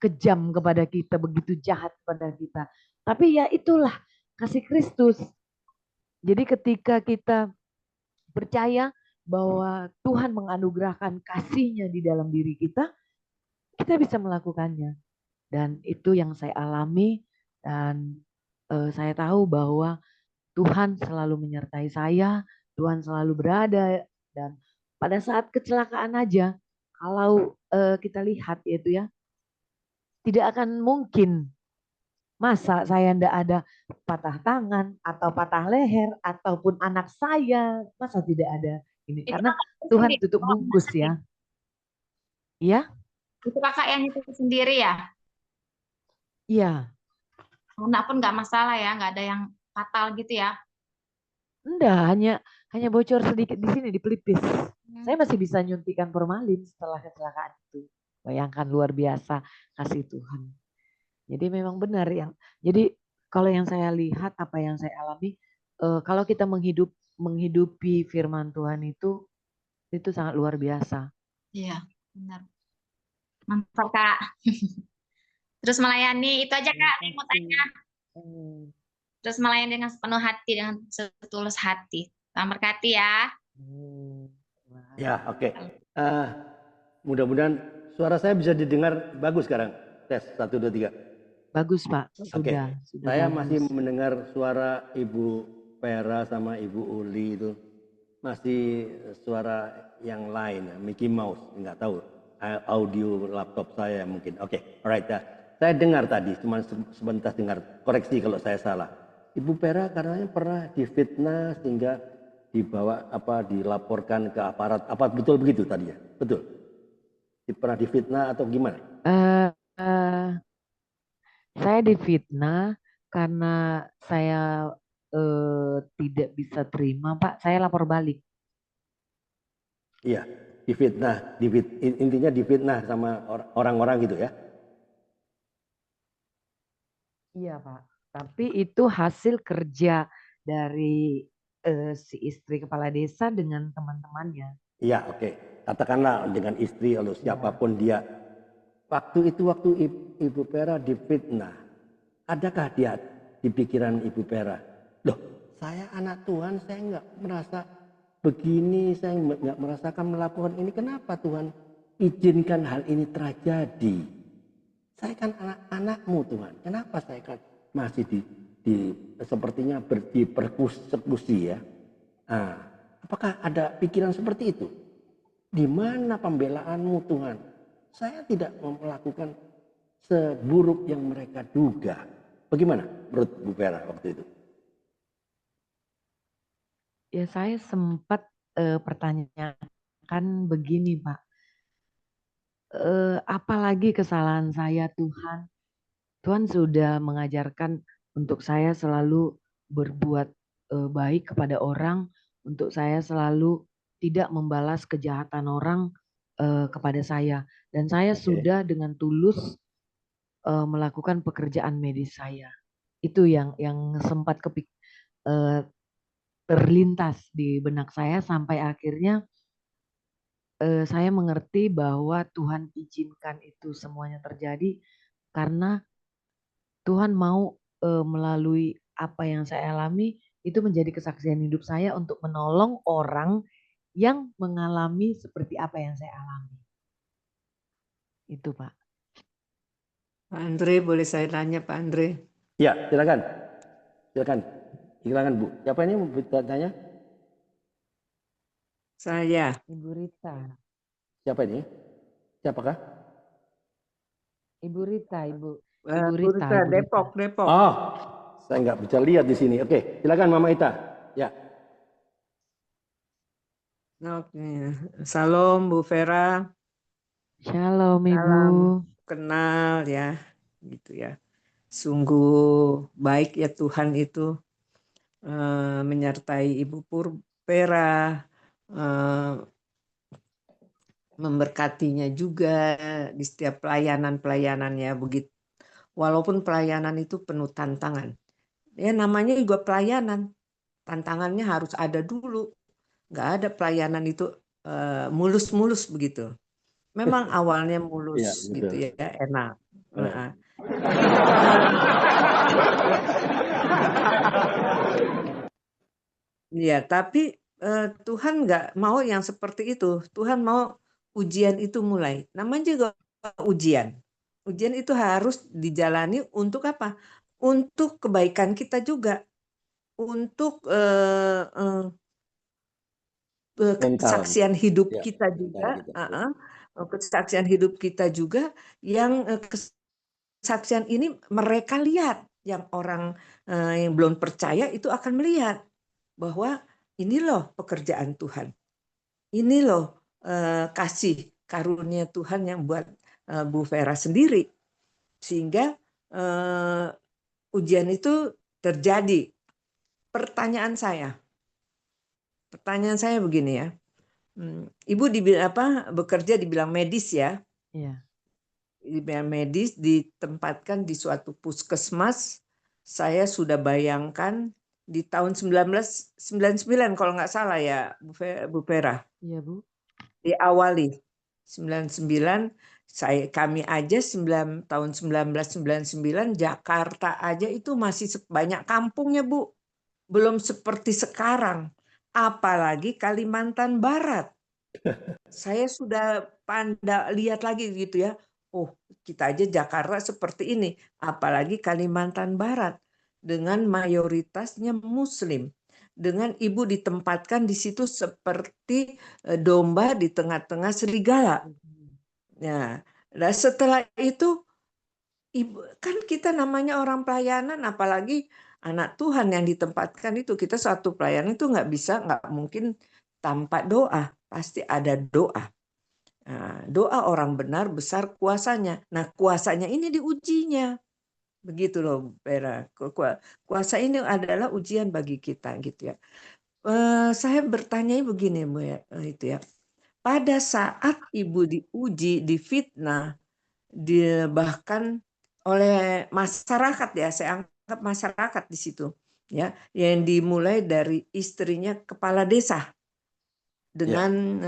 Speaker 2: kejam kepada kita, begitu jahat kepada kita. Tapi ya itulah kasih Kristus. Jadi ketika kita percaya bahwa Tuhan menganugerahkan kasih-Nya di dalam diri kita bisa melakukannya. Dan itu yang saya alami dan saya tahu bahwa Tuhan selalu menyertai saya, Tuhan selalu berada dan pada saat kecelakaan aja, kalau kita lihat yaitu ya, tidak akan mungkin masa saya ndak ada patah tangan atau patah leher ataupun anak saya, masa tidak ada ini
Speaker 4: itu
Speaker 2: karena
Speaker 4: kakak
Speaker 2: Tuhan
Speaker 4: sendiri.
Speaker 2: tutup
Speaker 4: Oh,
Speaker 2: bungkus ya. Iya,
Speaker 4: itu kakak yang itu sendiri ya.
Speaker 2: iya.
Speaker 4: Anak pun nggak masalah ya, nggak ada yang fatal gitu ya.
Speaker 2: Enggak, hanya bocor sedikit di sini di pelipis. Saya masih bisa nyuntikan formalin setelah kecelakaan itu. Bayangkan luar biasa kasih Tuhan. Jadi memang benar jadi kalau yang saya lihat apa yang saya alami kalau kita menghidupi firman Tuhan itu sangat luar biasa.
Speaker 4: Iya, benar. Mantap Kak. Terus melayani itu aja Kak, saya mau tanya. Terus melayani dengan sepenuh hati, dengan setulus hati. Tuhan berkati ya.
Speaker 1: Ya, oke. Mudah-mudahan suara saya bisa didengar bagus sekarang. Tes 1, 2, 3.
Speaker 2: Bagus Pak,
Speaker 1: Oke.
Speaker 2: sudah
Speaker 1: Saya
Speaker 2: bagus.
Speaker 1: masih mendengar suara Ibu Vera sama Ibu Uli itu. Masih suara yang lain, Mickey Mouse, nggak tahu. Audio laptop saya mungkin. Oke, alright ya. Saya dengar tadi, cuma sebentar dengar. Koreksi kalau saya salah. Ibu Vera katanya pernah difitnah sehingga dibawa dilaporkan ke aparat. Apa betul begitu tadi ya? Betul. Pernah difitnah atau gimana?
Speaker 2: Saya difitnah karena saya tidak bisa terima, Pak. Saya lapor balik.
Speaker 1: Iya, difitnah, intinya difitnah sama orang-orang gitu ya?
Speaker 2: Iya, Pak. Tapi itu hasil kerja dari si istri kepala desa dengan teman-temannya.
Speaker 1: Iya, oke. Katakanlah dengan istri atau siapapun dia. Waktu Ibu Vera difitnah, adakah dia di pikiran Ibu Vera? Loh, saya anak Tuhan, saya nggak merasa begini, saya nggak merasakan melakukan ini. Kenapa Tuhan izinkan hal ini terjadi? Saya kan anak-anakmu Tuhan. Kenapa saya kan masih sepertinya dipersekusi ya? Nah, apakah ada pikiran seperti itu? Di mana pembelaanmu Tuhan? Saya tidak melakukan seburuk yang mereka duga. Bagaimana menurut Bu Vera waktu itu?
Speaker 2: Ya saya sempat pertanyakan begini Pak, apalagi kesalahan saya Tuhan? Tuhan sudah mengajarkan untuk saya selalu berbuat baik kepada orang, untuk saya selalu tidak membalas kejahatan orang kepada saya, dan saya sudah dengan tulus melakukan pekerjaan medis saya. Itu yang sempat terlintas di benak saya sampai akhirnya saya mengerti bahwa Tuhan izinkan itu semuanya terjadi karena Tuhan mau melalui apa yang saya alami itu menjadi kesaksian hidup saya untuk menolong orang yang mengalami seperti apa yang saya alami. Itu Pak.
Speaker 5: Pak Andre, boleh saya tanya Pak Andre?
Speaker 1: Ya, silakan. Silakan. Silakan Bu. Siapa ini mau bertanya?
Speaker 5: Saya.
Speaker 2: Ibu Rita.
Speaker 1: Siapa ini? Siapakah?
Speaker 2: Ibu Rita, Ibu
Speaker 5: Bu
Speaker 2: Rita,
Speaker 5: Rita,
Speaker 2: Ibu
Speaker 5: Depok,
Speaker 2: Rita.
Speaker 5: Depok.
Speaker 1: Oh, saya nggak bisa lihat di sini. Oke, silakan Mama Ita. Ya.
Speaker 5: Oke. Salam Bu Vera.
Speaker 2: Shalom Ibu.
Speaker 5: Salam kenal ya, gitu ya. Sungguh baik ya Tuhan itu menyertai Ibu Vera, memberkatinya juga di setiap pelayanan-pelayanannya begitu. Walaupun pelayanan itu penuh tantangan. Ya namanya juga pelayanan. Tantangannya harus ada dulu. Nggak ada pelayanan itu mulus-mulus begitu. Memang awalnya
Speaker 1: Iya,
Speaker 5: mulus
Speaker 1: betul.
Speaker 5: gitu ya, enak. Ya, tapi Tuhan nggak mau yang seperti itu. Tuhan mau ujian itu mulai. Namanya juga ujian. Ujian itu harus dijalani untuk apa? Untuk kebaikan kita juga. Untuk kesaksian hidup
Speaker 1: Ya,
Speaker 5: kita juga.
Speaker 1: kita.
Speaker 5: Kesaksian hidup kita juga yang kesaksian ini mereka lihat. Yang orang yang belum percaya itu akan melihat bahwa ini loh pekerjaan Tuhan. Ini loh kasih karunia Tuhan yang buat Bu Vera sendiri. Sehingga ujian itu terjadi. Pertanyaan saya begini ya. Ibu bekerja di bidang medis ya.
Speaker 2: Iya.
Speaker 5: Di bidang medis ditempatkan di suatu puskesmas. Saya sudah bayangkan di tahun 1999 kalau nggak salah ya Bu Vera.
Speaker 2: Iya Bu.
Speaker 5: Diawali 99 kami aja tahun 1999 Jakarta aja itu masih banyak kampungnya Bu. Belum seperti sekarang. Apalagi Kalimantan Barat. Saya sudah lihat lagi gitu ya. Oh, kita aja Jakarta seperti ini, apalagi Kalimantan Barat dengan mayoritasnya Muslim. Dengan ibu ditempatkan di situ seperti domba di tengah-tengah serigala. Nah, dan setelah itu ibu kan kita namanya orang pelayanan, apalagi anak Tuhan yang ditempatkan itu, kita suatu pelayanan itu nggak mungkin tanpa doa, pasti ada doa. Nah, doa orang benar besar kuasanya. Nah, kuasanya ini diujinya. Begitu loh, Vera. Kuasa ini adalah ujian bagi kita gitu ya. Saya bertanya begini, Bu ya, itu ya. Pada saat Ibu diuji, difitnah, bahkan oleh masyarakat ya, saya anggap masyarakat di situ ya, yang dimulai dari istrinya kepala desa dengan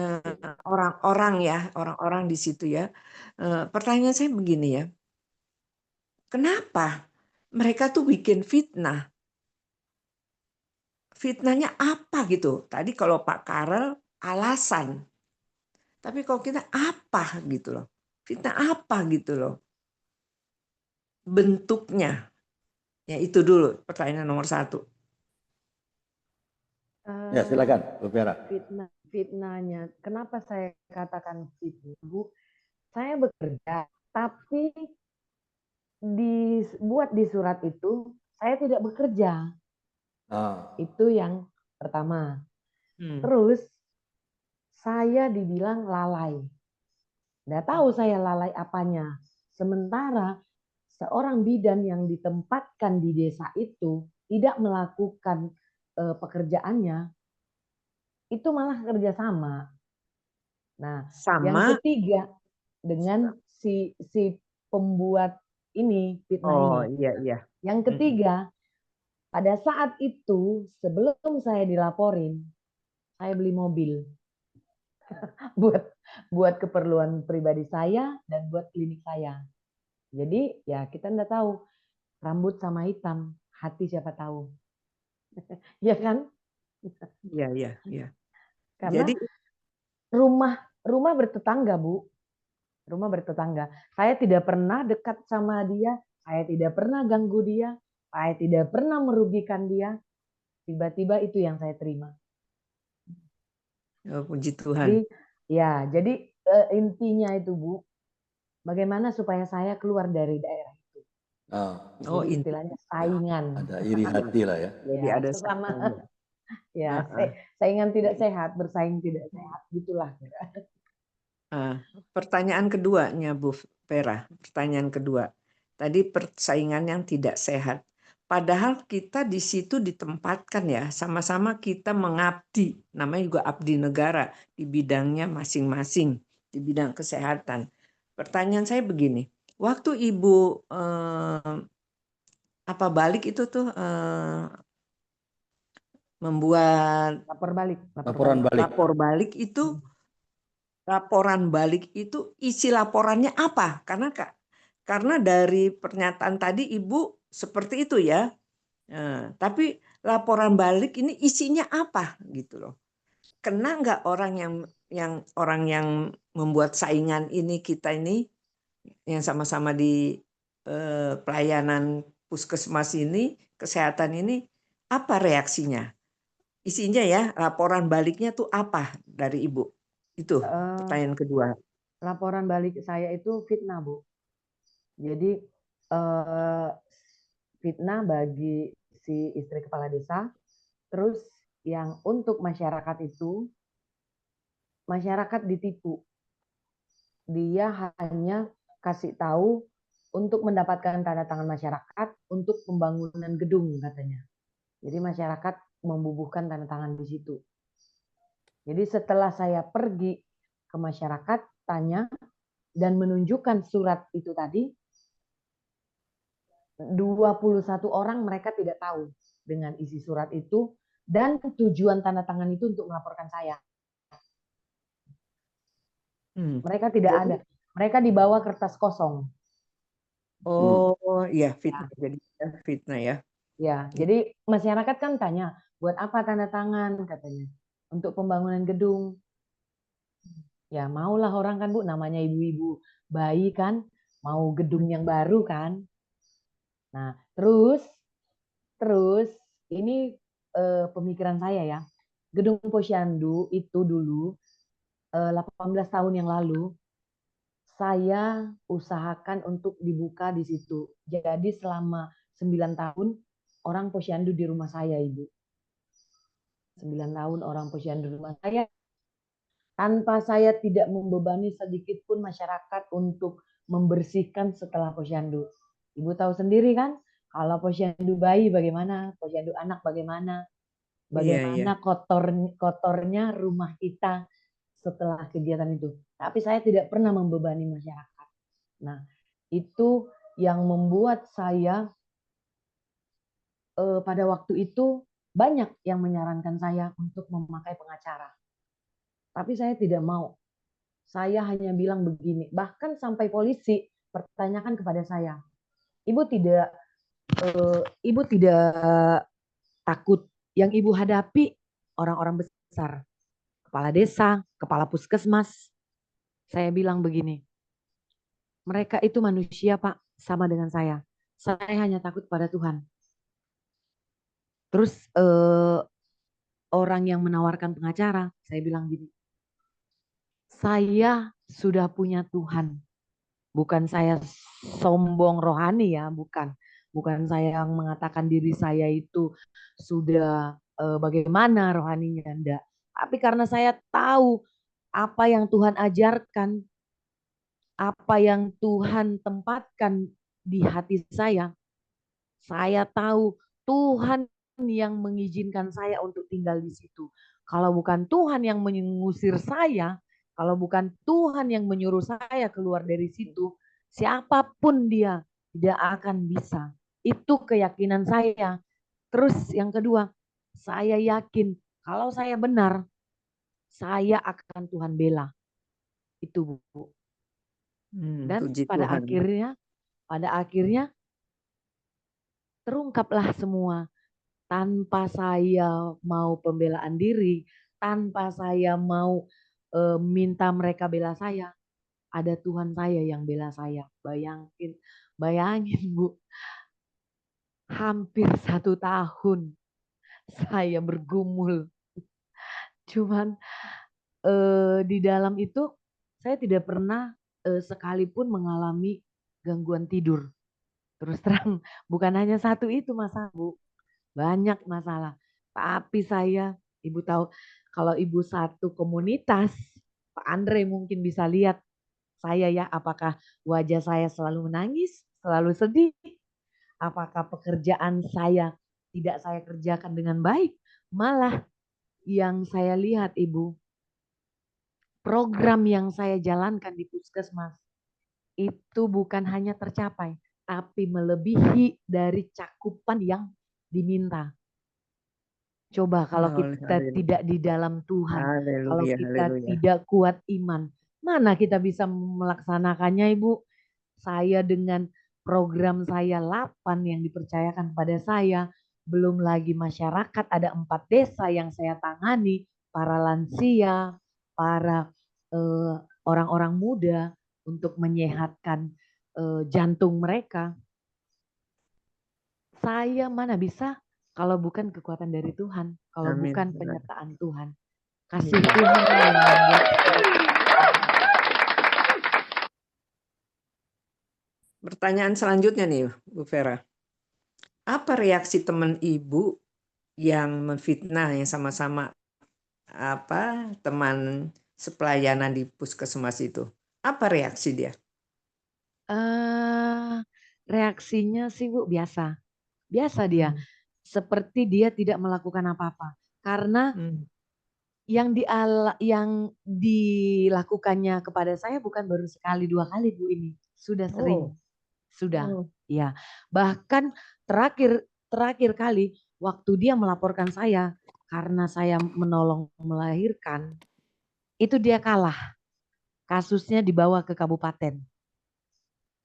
Speaker 5: orang-orang di situ ya. Pertanyaan saya begini ya, kenapa mereka tuh bikin fitnah? Fitnahnya apa gitu? Tadi kalau Pak Karel alasan, tapi kalau kita apa gitu loh? Fitnah apa gitu loh? Bentuknya, ya itu dulu pertanyaan nomor 1.
Speaker 1: Ya, silakan Bu Vera.
Speaker 2: Fitnahnya, kenapa saya katakan fitnah Bu? Saya bekerja, tapi dibuat di surat itu saya tidak bekerja. Itu yang pertama. Terus saya dibilang lalai. Nggak tahu saya lalai apanya. Sementara seorang bidan yang ditempatkan di desa itu tidak melakukan pekerjaannya, itu malah kerjasama. Nah, yang
Speaker 5: Sama.
Speaker 2: ketiga dengan si pembuat ini fitnah ini.
Speaker 5: Iya.
Speaker 2: Yang ketiga, pada saat itu sebelum saya dilaporin, saya beli mobil buat keperluan pribadi saya dan buat klinik saya. Jadi ya kita nggak tahu, rambut sama hitam, hati siapa tahu. Ya kan?
Speaker 5: Iya.
Speaker 2: Karena
Speaker 5: Jadi
Speaker 2: rumah bertetangga, Bu. Rumah bertetangga. Saya tidak pernah dekat sama dia, saya tidak pernah ganggu dia, saya tidak pernah merugikan dia. Tiba-tiba itu yang saya terima.
Speaker 5: puji
Speaker 2: Jadi
Speaker 5: Tuhan.
Speaker 2: jadi intinya itu, Bu, bagaimana supaya saya keluar dari daerah itu. Jadi istilahnya saingan.
Speaker 1: Ada iri hati lah ya.
Speaker 5: Jadi
Speaker 2: Ya,
Speaker 5: ada
Speaker 2: sesama.
Speaker 5: saingan.
Speaker 2: Ya, saingan tidak sehat, bersaing tidak sehat, gitulah.
Speaker 5: Pertanyaan keduanya, Bu Vera. Pertanyaan kedua. Tadi persaingan yang tidak sehat. Padahal kita di situ ditempatkan ya, sama-sama kita mengabdi. Namanya juga abdi negara di bidangnya masing-masing, di bidang kesehatan. Pertanyaan saya begini, waktu Ibu balik itu tuh membuat lapor balik itu. Laporan balik itu isi laporannya apa? Karena dari pernyataan tadi Ibu seperti itu ya. Tapi laporan balik ini isinya apa gitu loh. Kena nggak orang yang membuat saingan ini, kita ini yang sama-sama di pelayanan puskesmas ini, kesehatan ini, apa reaksinya? Isinya ya, laporan baliknya tuh apa dari Ibu? Itu pertanyaan kedua.
Speaker 2: Laporan balik saya itu fitnah, Bu. Jadi fitnah bagi si istri kepala desa. Terus yang untuk masyarakat itu, masyarakat ditipu. Dia hanya kasih tahu untuk mendapatkan tanda tangan masyarakat untuk pembangunan gedung katanya. Jadi masyarakat membubuhkan tanda tangan di situ. Jadi setelah saya pergi ke masyarakat, tanya, dan menunjukkan surat itu tadi, 21 orang mereka tidak tahu dengan isi surat itu, dan tujuan tanda tangan itu untuk melaporkan saya. Mereka tidak ada. Mereka dibawa kertas kosong.
Speaker 5: Oh iya, fitnah. Jadi fitnah ya.
Speaker 2: Ya, jadi masyarakat kan tanya, buat apa tanda tangan katanya? Untuk pembangunan gedung. Ya maulah orang kan, Bu, namanya ibu-ibu bayi kan, mau gedung yang baru kan. Nah, terus ini pemikiran saya ya. Gedung Posyandu itu dulu 18 tahun yang lalu saya usahakan untuk dibuka di situ. Jadi selama 9 tahun orang Posyandu di rumah saya, Ibu. 9 tahun orang Posyandu di rumah saya, tanpa saya tidak membebani sedikit pun masyarakat untuk membersihkan setelah Posyandu. Ibu tahu sendiri kan, kalau Posyandu bayi bagaimana, Posyandu anak bagaimana, bagaimana kotornya rumah kita setelah kegiatan itu. Tapi saya tidak pernah membebani masyarakat. Nah, itu yang membuat saya pada waktu itu banyak yang menyarankan saya untuk memakai pengacara. Tapi saya tidak mau. Saya hanya bilang begini, bahkan sampai polisi pertanyakan kepada saya, Ibu tidak takut yang Ibu hadapi orang-orang besar, kepala desa, kepala puskesmas. Saya bilang begini, mereka itu manusia, Pak, sama dengan saya. Saya hanya takut pada Tuhan. Terus orang yang menawarkan pengacara, saya bilang gini, saya sudah punya Tuhan. Bukan saya sombong rohani ya, bukan. Bukan saya yang mengatakan diri saya itu sudah bagaimana rohaninya, enggak. Tapi karena saya tahu apa yang Tuhan ajarkan, apa yang Tuhan tempatkan di hati saya tahu Tuhan yang mengizinkan saya untuk tinggal di situ. Kalau bukan Tuhan yang mengusir saya, kalau bukan Tuhan yang menyuruh saya keluar dari situ, siapapun dia tidak akan bisa. Itu keyakinan saya. Terus yang kedua, saya yakin kalau saya benar, saya akan Tuhan bela. Itu Bu. Dan
Speaker 5: Puji
Speaker 2: pada
Speaker 5: Tuhan.
Speaker 2: akhirnya terungkaplah semua. Tanpa saya mau pembelaan diri, tanpa saya mau minta mereka bela saya, ada Tuhan saya yang bela saya. Bayangin Bu, hampir 1 tahun saya bergumul. Cuman di dalam itu saya tidak pernah sekalipun mengalami gangguan tidur. Terus terang, bukan hanya satu itu masalah Bu. Banyak masalah. Tapi Ibu tahu, kalau Ibu satu komunitas, Pak Andre mungkin bisa lihat saya ya, apakah wajah saya selalu menangis, selalu sedih, apakah pekerjaan saya tidak saya kerjakan dengan baik. Malah yang saya lihat Ibu, program yang saya jalankan di puskesmas itu bukan hanya tercapai, tapi melebihi dari cakupan yang diminta. Coba kalau kita tidak di dalam Tuhan, kalau kita tidak kuat iman, mana kita bisa melaksanakannya Ibu? Saya dengan program saya 8 yang dipercayakan pada saya, belum lagi masyarakat, ada 4 desa yang saya tangani, para lansia, para orang-orang muda untuk menyehatkan jantung mereka. Saya mana bisa kalau bukan kekuatan dari Tuhan, kalau bukan penyertaan Tuhan. Kasih Tuhan yang membuat.
Speaker 5: Pertanyaan selanjutnya nih, Bu Vera. Apa reaksi teman Ibu yang memfitnah yang sama-sama teman sepelayanan di puskesmas itu? Apa reaksi dia?
Speaker 2: Reaksinya sih Bu biasa. Biasa dia. Seperti dia tidak melakukan apa-apa. Karena yang dilakukannya kepada saya bukan baru sekali 2 kali Bu ini. Sudah sering. Sudah. Ya. Bahkan terakhir kali waktu dia melaporkan saya karena saya menolong melahirkan, itu dia kalah. Kasusnya dibawa ke kabupaten.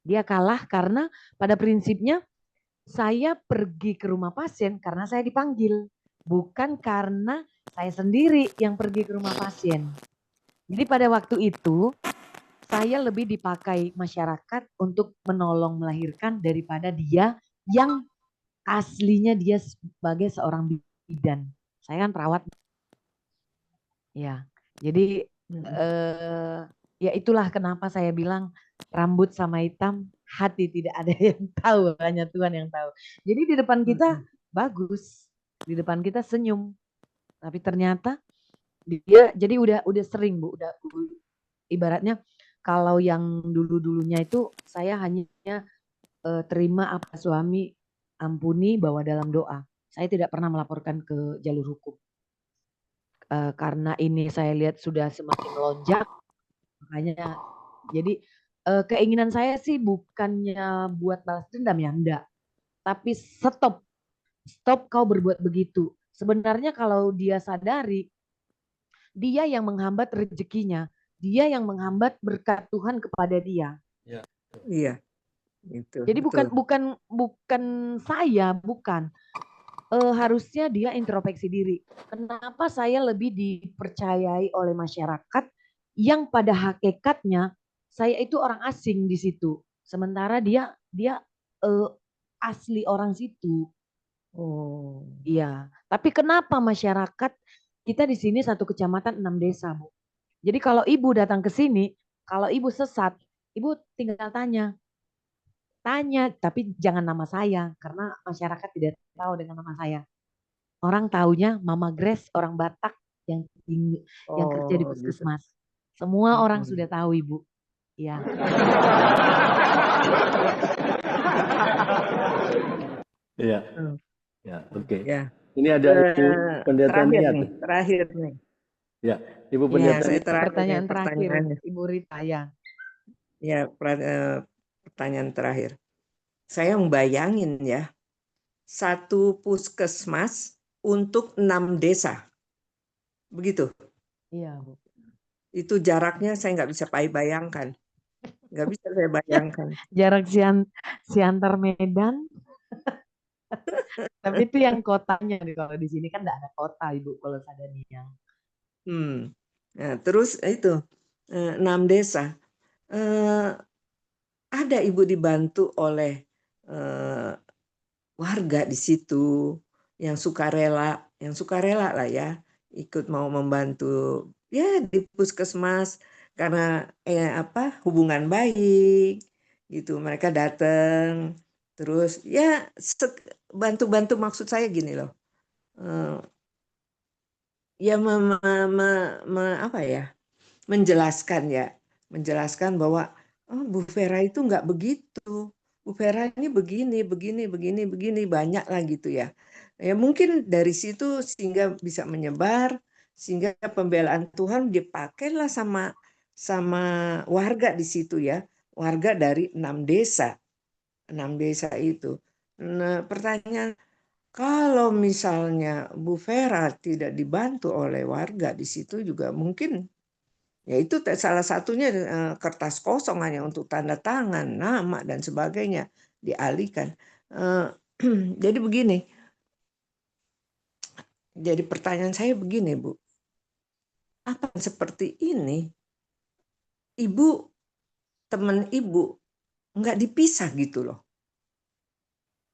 Speaker 2: Dia kalah karena pada prinsipnya saya pergi ke rumah pasien karena saya dipanggil. Bukan karena saya sendiri yang pergi ke rumah pasien. Jadi pada waktu itu saya lebih dipakai masyarakat untuk menolong melahirkan daripada dia yang aslinya dia sebagai seorang bidan. Saya kan perawat. Ya, jadi ya itulah kenapa saya bilang rambut sama hitam, hati tidak ada yang tahu, hanya Tuhan yang tahu. Jadi di depan kita bagus, di depan kita senyum, tapi ternyata dia jadi udah sering Bu, udah ibaratnya kalau yang dulu-dulunya itu saya hanya terima apa suami ampuni, bawa dalam doa. Saya tidak pernah melaporkan ke jalur hukum. Karena ini saya lihat sudah semakin melonjak, makanya jadi keinginan saya sih bukannya buat balas dendam ya, enggak. Tapi stop kau berbuat begitu. Sebenarnya kalau dia sadari, dia yang menghambat rezekinya, dia yang menghambat berkat Tuhan kepada dia.
Speaker 5: Iya. Itu,
Speaker 2: jadi bukan saya, bukan. Harusnya dia introspeksi diri. Kenapa saya lebih dipercayai oleh masyarakat yang pada hakikatnya saya itu orang asing di situ. Sementara dia asli orang situ. Oh. Iya. Tapi kenapa masyarakat kita di sini 1 kecamatan 6 desa, Bu. Jadi kalau Ibu datang ke sini, kalau Ibu sesat, Ibu tinggal tanya, tapi jangan nama saya karena masyarakat tidak tahu dengan nama saya. Orang taunya Mama Grace, orang Batak yang kerja di
Speaker 5: Oh, gitu.
Speaker 2: puskesmas. Semua orang sudah tahu, Ibu. Ya.
Speaker 1: Iya. Ya, oke.
Speaker 5: Ya.
Speaker 1: Ini ada Ibu Pendeta
Speaker 5: Terakhir
Speaker 1: Niat.
Speaker 5: nih, terakhir nih.
Speaker 1: Ya, Ibu
Speaker 5: Ya,
Speaker 1: Pendeta
Speaker 5: saya
Speaker 1: Niat.
Speaker 5: terakhir
Speaker 2: Pertanyaan
Speaker 5: nih,
Speaker 2: terakhir,
Speaker 5: pertanyaannya.
Speaker 2: Ibu Rita ya.
Speaker 5: Ya, pertanyaan terakhir. Saya membayangin ya, satu puskesmas untuk 6 desa. Begitu.
Speaker 2: Iya, Bu.
Speaker 5: Itu jaraknya saya nggak bisa bayangkan. Nggak bisa saya bayangkan.
Speaker 2: Jarak Siantar Medan. Tapi itu yang kotanya nih. Kalau di sini kan nggak ada kota, Ibu, kalau Sadaniang.
Speaker 5: Nah, terus itu 6 desa. Ada Ibu dibantu oleh warga di situ yang sukarela lah ya, ikut mau membantu ya di puskesmas karena hubungan baik gitu. Mereka datang terus ya bantu-bantu, maksud saya gini loh. Ya menjelaskan bahwa Bu Vera itu nggak begitu. Bu Vera ini begini, banyak lah gitu ya. Ya mungkin dari situ sehingga bisa menyebar, sehingga pembelaan Tuhan dipakailah sama warga di situ ya. Warga dari 6 desa. 6 desa itu. Nah, pertanyaan, kalau misalnya Bu Vera tidak dibantu oleh warga di situ juga mungkin ya itu salah satunya kertas kosong hanya untuk tanda tangan, nama dan sebagainya dialihkan. Jadi begini. Jadi pertanyaan saya begini, Bu. Apa seperti ini? Ibu, teman Ibu nggak dipisah gitu loh.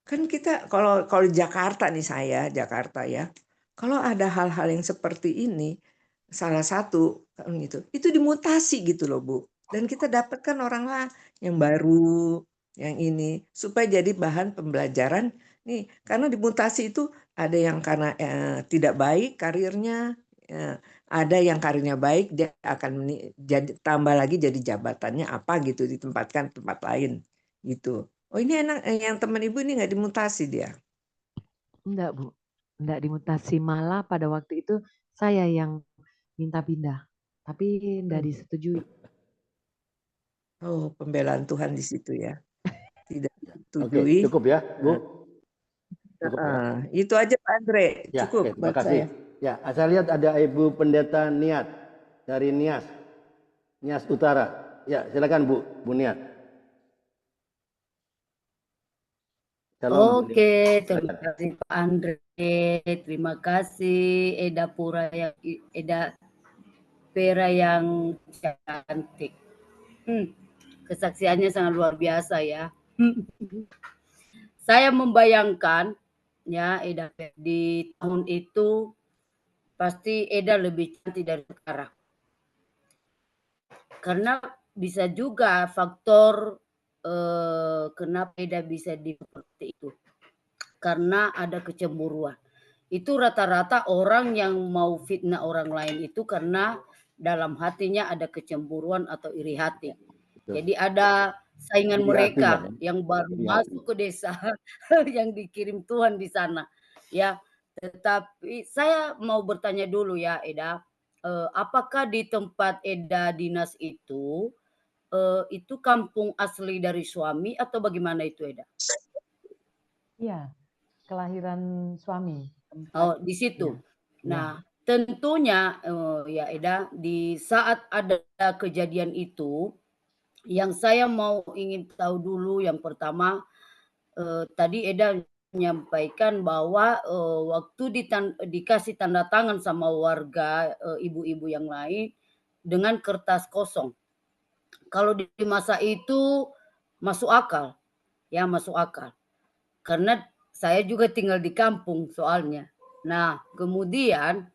Speaker 5: Kan kita kalau di Jakarta nih, saya Jakarta ya. Kalau ada hal-hal yang seperti ini, salah satu gitu, itu dimutasi gitu loh Bu. Dan kita dapatkan orang lah yang baru, yang ini supaya jadi bahan pembelajaran nih. Karena dimutasi itu ada yang karena tidak baik karirnya, ada yang karirnya baik dia akan jadi tambah lagi jadi jabatannya apa gitu, ditempatkan tempat lain gitu. Oh ini enak, yang teman Ibu ini nggak dimutasi dia?
Speaker 2: Enggak, Bu. Enggak dimutasi. Malah pada waktu itu saya yang minta pindah. Tapi enggak disetujui.
Speaker 5: Oh, pembelaan Tuhan di situ ya. Tidak
Speaker 1: Oke,
Speaker 5: disetujui.
Speaker 1: cukup ya, Bu. Cukup ya.
Speaker 5: Itu aja Pak Andre,
Speaker 1: Ya,
Speaker 5: cukup
Speaker 1: oke, terima
Speaker 5: buat
Speaker 1: kasih.
Speaker 5: saya.
Speaker 1: Ya, saya lihat ada Ibu Pendeta Niat dari Nias Utara. Ya, silakan Bu Niat. Shalom, Bu Niat.
Speaker 6: Oke, terima kasih Pak Andre. Terima kasih Eda Vera yang cantik. Kesaksiannya sangat luar biasa ya. Saya membayangkan ya Eda di tahun itu pasti Eda lebih cantik dari sekarang. Karena bisa juga faktor kenapa Eda bisa seperti itu. Karena ada kecemburuan. Itu rata-rata orang yang mau fitnah orang lain itu karena dalam hatinya ada kecemburuan atau iri hati. Jadi ada saingan mereka yang baru masuk ke desa yang dikirim Tuhan di sana. Ya, tetapi saya mau bertanya dulu ya Eda, apakah di tempat Eda dinas itu kampung asli dari suami atau bagaimana itu Eda?
Speaker 2: Iya, kelahiran suami.
Speaker 6: Oh, di situ.
Speaker 2: Ya.
Speaker 6: Nah, tentunya ya Eda, di saat ada kejadian itu, yang saya ingin tahu dulu yang pertama, tadi Eda menyampaikan bahwa waktu dikasih tanda tangan sama warga ibu-ibu yang lain dengan kertas kosong. Kalau di masa itu masuk akal, ya masuk akal. Karena saya juga tinggal di kampung soalnya. Nah, kemudian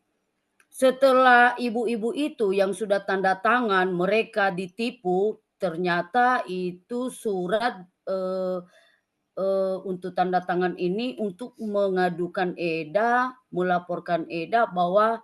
Speaker 6: setelah ibu-ibu itu yang sudah tanda tangan mereka ditipu ternyata itu surat untuk tanda tangan ini untuk mengadukan Eda, melaporkan Eda bahwa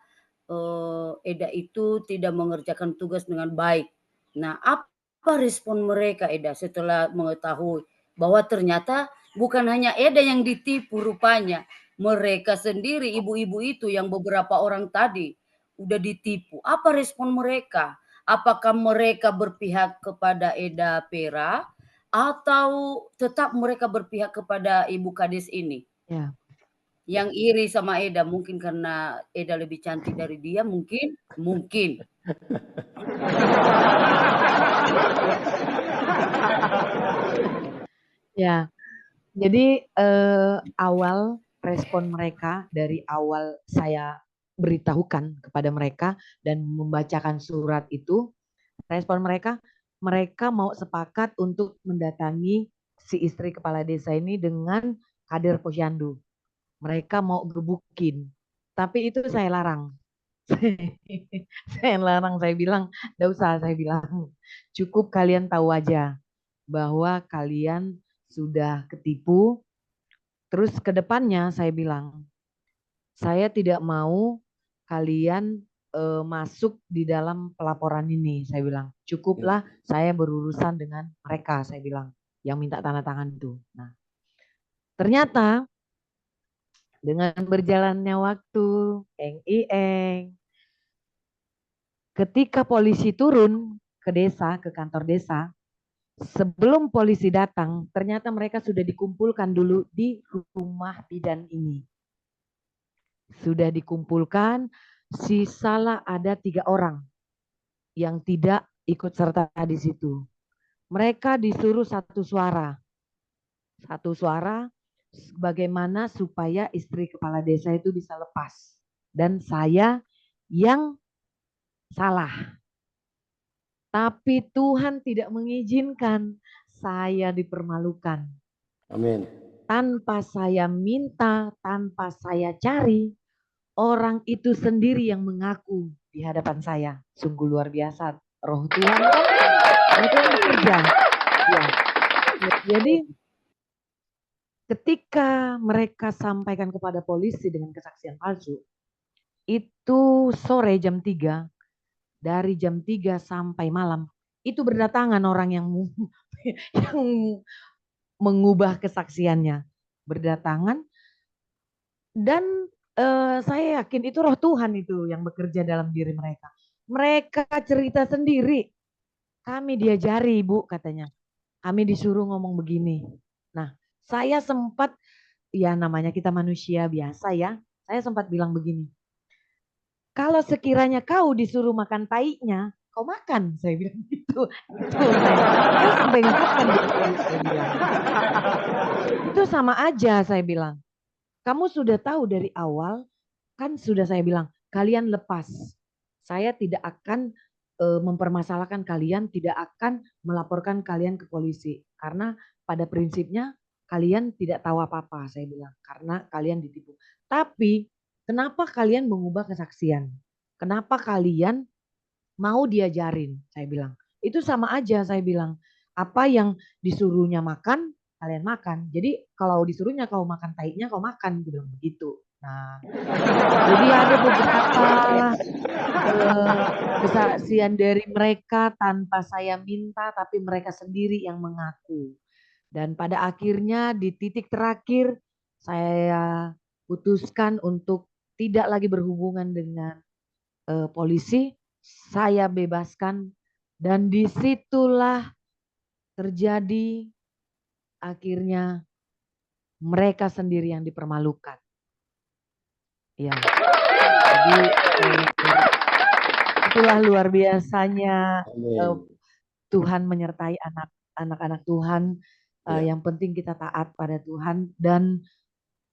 Speaker 6: Eda itu tidak mengerjakan tugas dengan baik. Nah, apa respon mereka, Eda, setelah mengetahui bahwa ternyata bukan hanya Eda yang ditipu rupanya, mereka sendiri, ibu-ibu itu yang beberapa orang tadi udah ditipu. Apa respon mereka? Apakah mereka berpihak kepada Eda Pera atau tetap mereka berpihak kepada Ibu Kades ini?
Speaker 2: Ya.
Speaker 6: Yang iri sama Eda mungkin karena Eda lebih cantik dari dia, mungkin.
Speaker 2: Ya, jadi awal respon mereka dari awal saya beritahukan kepada mereka dan membacakan surat itu, respon mereka mau sepakat untuk mendatangi si istri kepala desa ini dengan kader posyandu. Mereka mau gebukin, tapi itu saya larang. Saya larang, saya bilang, "Nggak usah," saya bilang. "Cukup kalian tahu aja bahwa kalian sudah ketipu. Terus ke depannya," saya bilang, "saya tidak mau kalian masuk di dalam pelaporan ini," saya bilang. "Cukuplah saya berurusan dengan mereka," saya bilang, yang minta tanda tangan itu. Nah, ternyata dengan berjalannya waktu, ketika polisi turun ke desa, ke kantor desa, sebelum polisi datang, ternyata mereka sudah dikumpulkan dulu di rumah bidan ini. Sudah dikumpulkan, sisalah ada 3 orang yang tidak ikut serta di situ. Mereka disuruh satu suara bagaimana supaya istri kepala desa itu bisa lepas. Dan saya yang salah. Tapi Tuhan tidak mengizinkan saya dipermalukan.
Speaker 1: Amin.
Speaker 2: Tanpa saya minta, tanpa saya cari, orang itu sendiri yang mengaku di hadapan saya. Sungguh luar biasa. Roh Tuhan kan itu yang bekerja. Ya. Jadi ketika mereka sampaikan kepada polisi dengan kesaksian palsu, itu sore jam 3, dari jam 3 sampai malam, itu berdatangan orang yang mengubah kesaksiannya. Berdatangan dan saya yakin itu roh Tuhan itu yang bekerja dalam diri mereka. Mereka cerita sendiri. Kami diajari, Bu, katanya. Kami disuruh ngomong begini. Nah, saya sempat, ya namanya kita manusia biasa ya, saya sempat bilang begini. Kalau sekiranya kau disuruh makan tainya, kau makan, saya bilang gitu. Saya sampai ngungkapkan gitu, saya bilang. Itu sama aja, saya bilang. Kamu sudah tahu dari awal, kan sudah saya bilang, kalian lepas. Saya tidak akan mempermasalahkan kalian, tidak akan melaporkan kalian ke polisi. Karena pada prinsipnya kalian tidak tahu apa-apa, saya bilang. Karena kalian ditipu. Tapi kenapa kalian mengubah kesaksian? Kenapa kalian mau diajarin? Saya bilang. Itu sama aja, saya bilang. Apa yang disuruhnya makan, kalian makan. Jadi kalau disuruhnya kau makan tainya, kau makan, gue bilang begitu. Nah, jadi ada beberapa kesaksian dari mereka tanpa saya minta, tapi mereka sendiri yang mengaku. Dan pada akhirnya di titik terakhir saya putuskan untuk tidak lagi berhubungan dengan polisi, saya bebaskan dan disitulah terjadi akhirnya mereka sendiri yang dipermalukan. Ya, jadi itulah luar biasanya Tuhan menyertai anak-anak Tuhan. Yang penting kita taat pada Tuhan dan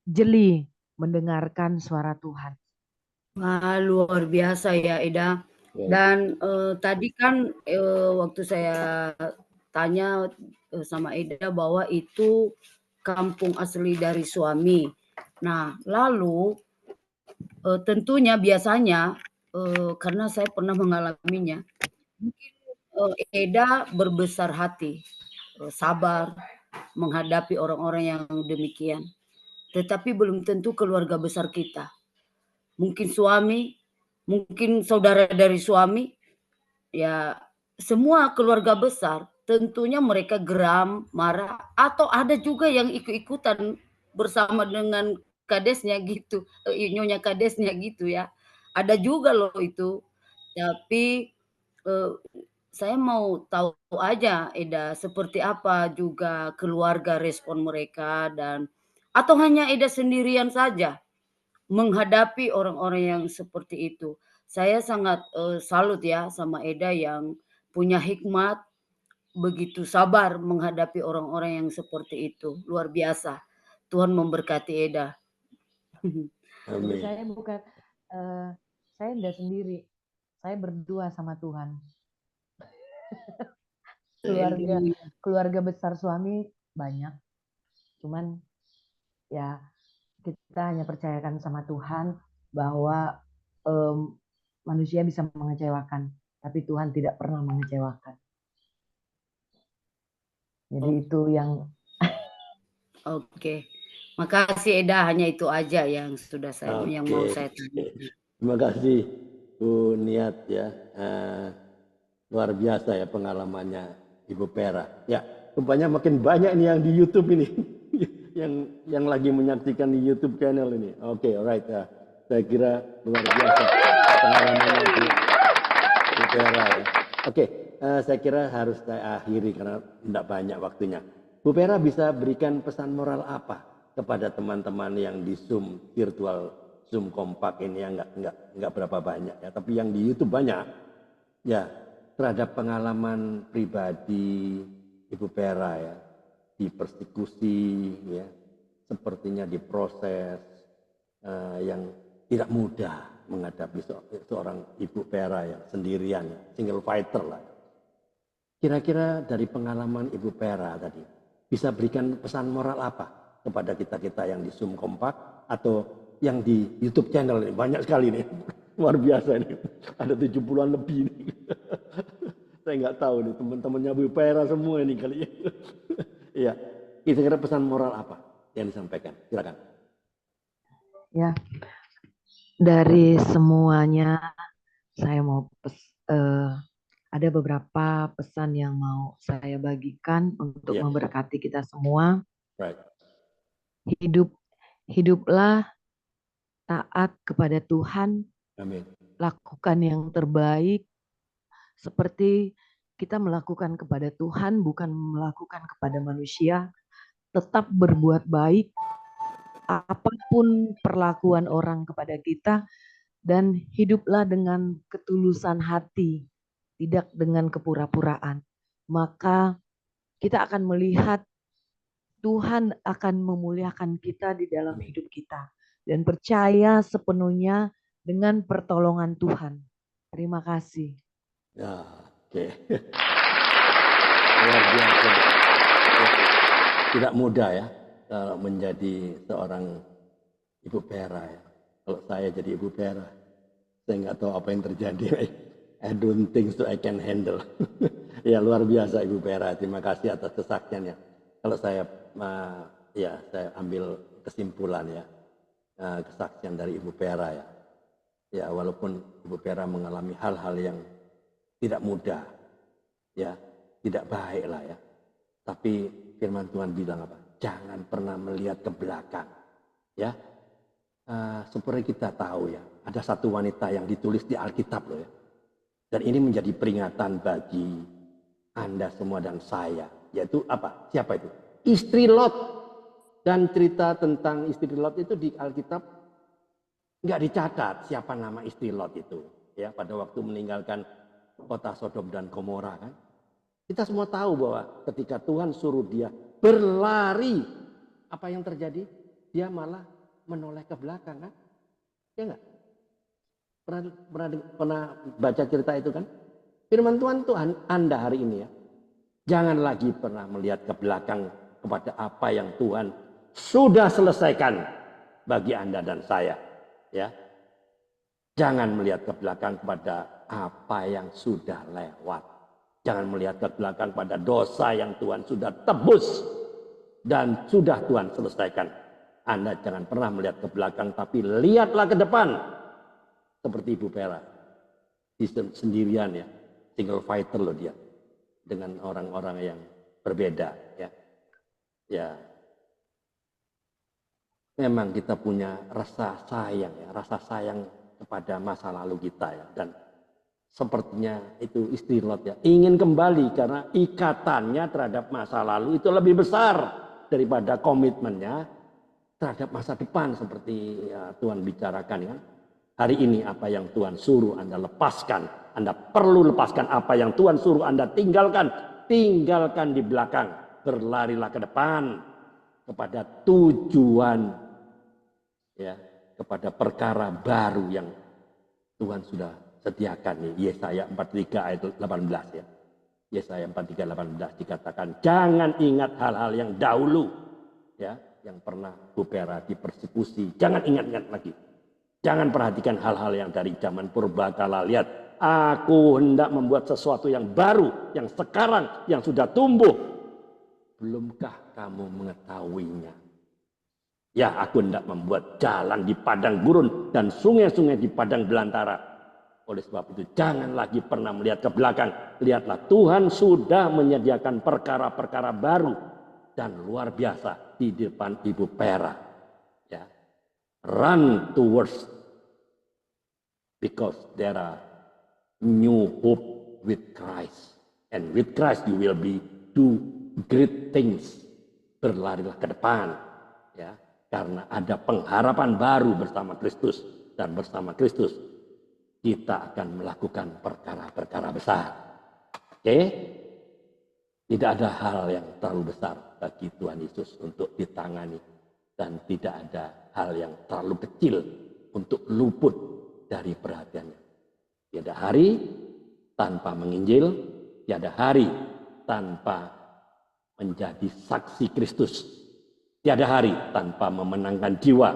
Speaker 2: jeli mendengarkan suara Tuhan.
Speaker 6: Wah, luar biasa ya, Eda. Dan tadi kan waktu saya tanya sama Eda bahwa itu kampung asli dari suami. Nah, lalu tentunya biasanya karena saya pernah mengalaminya, mungkin Eda berbesar hati, sabar menghadapi orang-orang yang demikian. Tetapi belum tentu keluarga besar kita. Mungkin suami, mungkin saudara dari suami, ya semua keluarga besar tentunya mereka geram, marah, atau ada juga yang ikut-ikutan bersama dengan kadesnya gitu, nyonya kadesnya gitu ya. Ada juga loh itu. Tapi saya mau tahu aja Eda seperti apa juga keluarga respon mereka atau hanya Eda sendirian saja menghadapi orang-orang yang seperti itu. Saya sangat salut ya sama Eda yang punya hikmat, begitu sabar menghadapi orang-orang yang seperti itu. Luar biasa. Tuhan memberkati Eda.
Speaker 2: Jadi saya bukan, saya tidak sendiri. Saya berdua sama Tuhan. Keluarga besar suami banyak. Cuman ya kita hanya percayakan sama Tuhan bahwa manusia bisa mengecewakan, tapi Tuhan tidak pernah mengecewakan. Jadi itu yang
Speaker 6: Oke. Makasih Eda, hanya itu aja yang sudah saya yang mau saya tanya.
Speaker 1: Terima kasih Bu Niat ya. Luar biasa ya pengalamannya Ibu Pera. Ya, rupanya makin banyak ini yang di YouTube ini. yang lagi menyaksikan di YouTube channel ini. Oke, alright ya. Saya kira luar biasa pengalamannya Ibu Pera ya. Oke, saya kira harus saya akhiri karena tidak banyak waktunya. Bu Pera bisa berikan pesan moral apa kepada teman-teman yang di Zoom virtual Zoom kompak ini yang nggak berapa banyak ya, tapi yang di YouTube banyak ya, terhadap pengalaman pribadi Ibu Pera ya, di persekusi ya, sepertinya diproses yang tidak mudah menghadapi seorang Ibu Pera yang sendirian, single fighter lah. Kira-kira dari pengalaman Ibu Pera tadi bisa berikan pesan moral apa kepada kita-kita yang di Zoom kompak atau yang di YouTube channel ini? Banyak sekali nih, luar biasa nih, ada 70-an lebih nih. Saya nggak tahu nih teman-temannya Bu Pera semua ini kali ya. Iya, kira-kira pesan moral apa yang disampaikan? Silakan.
Speaker 2: ya, dari semuanya saya mau ada beberapa pesan yang mau saya bagikan untuk memberkati kita semua.
Speaker 1: Right.
Speaker 2: Hiduplah taat kepada Tuhan.
Speaker 1: Amin.
Speaker 2: Lakukan yang terbaik seperti kita melakukan kepada Tuhan, bukan melakukan kepada manusia. Tetap berbuat baik apapun perlakuan orang kepada kita, dan hiduplah dengan ketulusan hati, tidak dengan kepura-puraan. Maka kita akan melihat Tuhan akan memuliakan kita di dalam hidup kita, dan percaya sepenuhnya dengan pertolongan Tuhan. Terima kasih.
Speaker 1: Ya, oke. Luar biasa. Tidak mudah ya kalau menjadi seorang Ibu Pera ya. Kalau saya jadi Ibu Pera, saya nggak tahu apa yang terjadi. I don't think so I can handle. Ya, luar biasa Ibu Pera. Terima kasih atas kesaksiannya. Kalau saya saya ambil kesimpulan ya, kesaksian dari Ibu Pera ya. Ya, walaupun Ibu Pera mengalami hal-hal yang tidak mudah, ya, tidak baik lah ya. Tapi firman Tuhan bilang apa? Jangan pernah melihat ke belakang, ya. Seperti kita tahu ya, ada satu wanita yang ditulis di Alkitab loh ya. Dan ini menjadi peringatan bagi Anda semua dan saya, yaitu apa? Siapa itu? Istri Lot. Dan cerita tentang istri Lot itu di Alkitab nggak dicatat siapa nama istri Lot itu, ya, pada waktu meninggalkan kota Sodom dan Gomora kan. Kita semua tahu bahwa ketika Tuhan suruh dia berlari, apa yang terjadi? Dia malah menoleh ke belakang kan? Ya enggak? Pernah baca cerita itu kan? Firman Tuhan tuh Anda hari ini ya. Jangan lagi pernah melihat ke belakang kepada apa yang Tuhan sudah selesaikan bagi Anda dan saya. Ya. Jangan melihat ke belakang kepada apa yang sudah lewat. Jangan melihat ke belakang pada dosa yang Tuhan sudah tebus dan sudah Tuhan selesaikan. Anda jangan pernah melihat ke belakang, tapi lihatlah ke depan. Seperti Ibu Vera. Sendirian ya, single fighter loh dia. Dengan orang-orang yang berbeda ya. Ya. Memang kita punya rasa sayang ya, rasa sayang kepada masa lalu kita ya. Dan sepertinya itu istri Lot ya, ingin kembali karena ikatannya terhadap masa lalu itu lebih besar daripada komitmennya terhadap masa depan seperti ya, Tuhan bicarakan ya. Hari ini apa yang Tuhan suruh Anda lepaskan. Anda perlu lepaskan apa yang Tuhan suruh Anda tinggalkan. Tinggalkan di belakang. Berlarilah ke depan kepada tujuan ya, kepada perkara baru yang Tuhan sudah sediakan. Yesaya 43 ayat 18 ya. Yesaya 43 18 dikatakan jangan ingat hal-hal yang dahulu ya, yang pernah Bu Vera dipersekusi. Jangan ingat-ingat lagi. Jangan perhatikan hal-hal yang dari zaman purbakala. Lihat, aku hendak membuat sesuatu yang baru, yang sekarang, yang sudah tumbuh. Belumkah kamu mengetahuinya? Ya, aku hendak membuat jalan di padang gurun dan sungai-sungai di padang belantara. Oleh sebab itu, jangan lagi pernah melihat ke belakang. Lihatlah, Tuhan sudah menyediakan perkara-perkara baru dan luar biasa di depan Ibu Vera. Ya. Run towards, because there are new hope with Christ, and with Christ you will be do great things. Berlarilah ke depan ya, karena ada pengharapan baru bersama Kristus, dan bersama Kristus kita akan melakukan perkara-perkara besar. Oke? Tidak ada hal yang terlalu besar bagi Tuhan Yesus untuk ditangani, dan tidak ada hal yang terlalu kecil untuk luput dari perhatiannya. Tiada hari tanpa menginjil, tiada hari tanpa menjadi saksi Kristus, tiada hari tanpa memenangkan jiwa.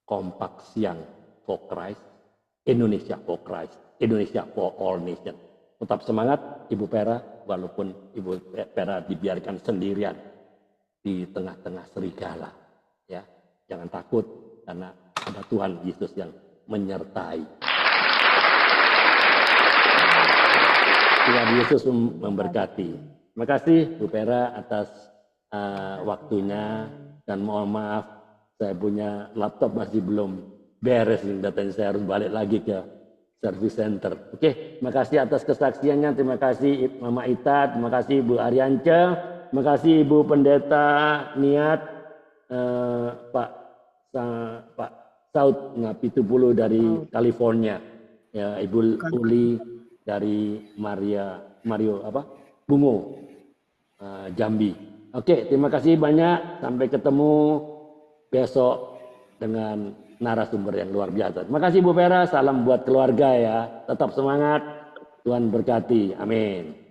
Speaker 1: Kompak siang for Christ, Indonesia for Christ, Indonesia for all nations. Tetap semangat Ibu Vera, walaupun Ibu Vera dibiarkan sendirian di tengah-tengah serigala. Ya, jangan takut karena ada Tuhan Yesus yang menyertai. Tuhan Yesus memberkati. Terima kasih Bu Vera atas waktunya, dan mohon maaf saya punya laptop masih belum beres, datanya saya harus balik lagi ke service center. Oke, terima kasih atas kesaksiannya. Terima kasih Mama Ita, terima kasih Bu Ariance, terima kasih Ibu Pendeta Niat, Pak Saud Ngapitupulu dari California, ya, Ibu Uli dari Mario Bungo, Jambi. Oke, terima kasih banyak. Sampai ketemu besok dengan narasumber yang luar biasa. Terima kasih Bu Vera. Salam buat keluarga ya. Tetap semangat. Tuhan berkati. Amin.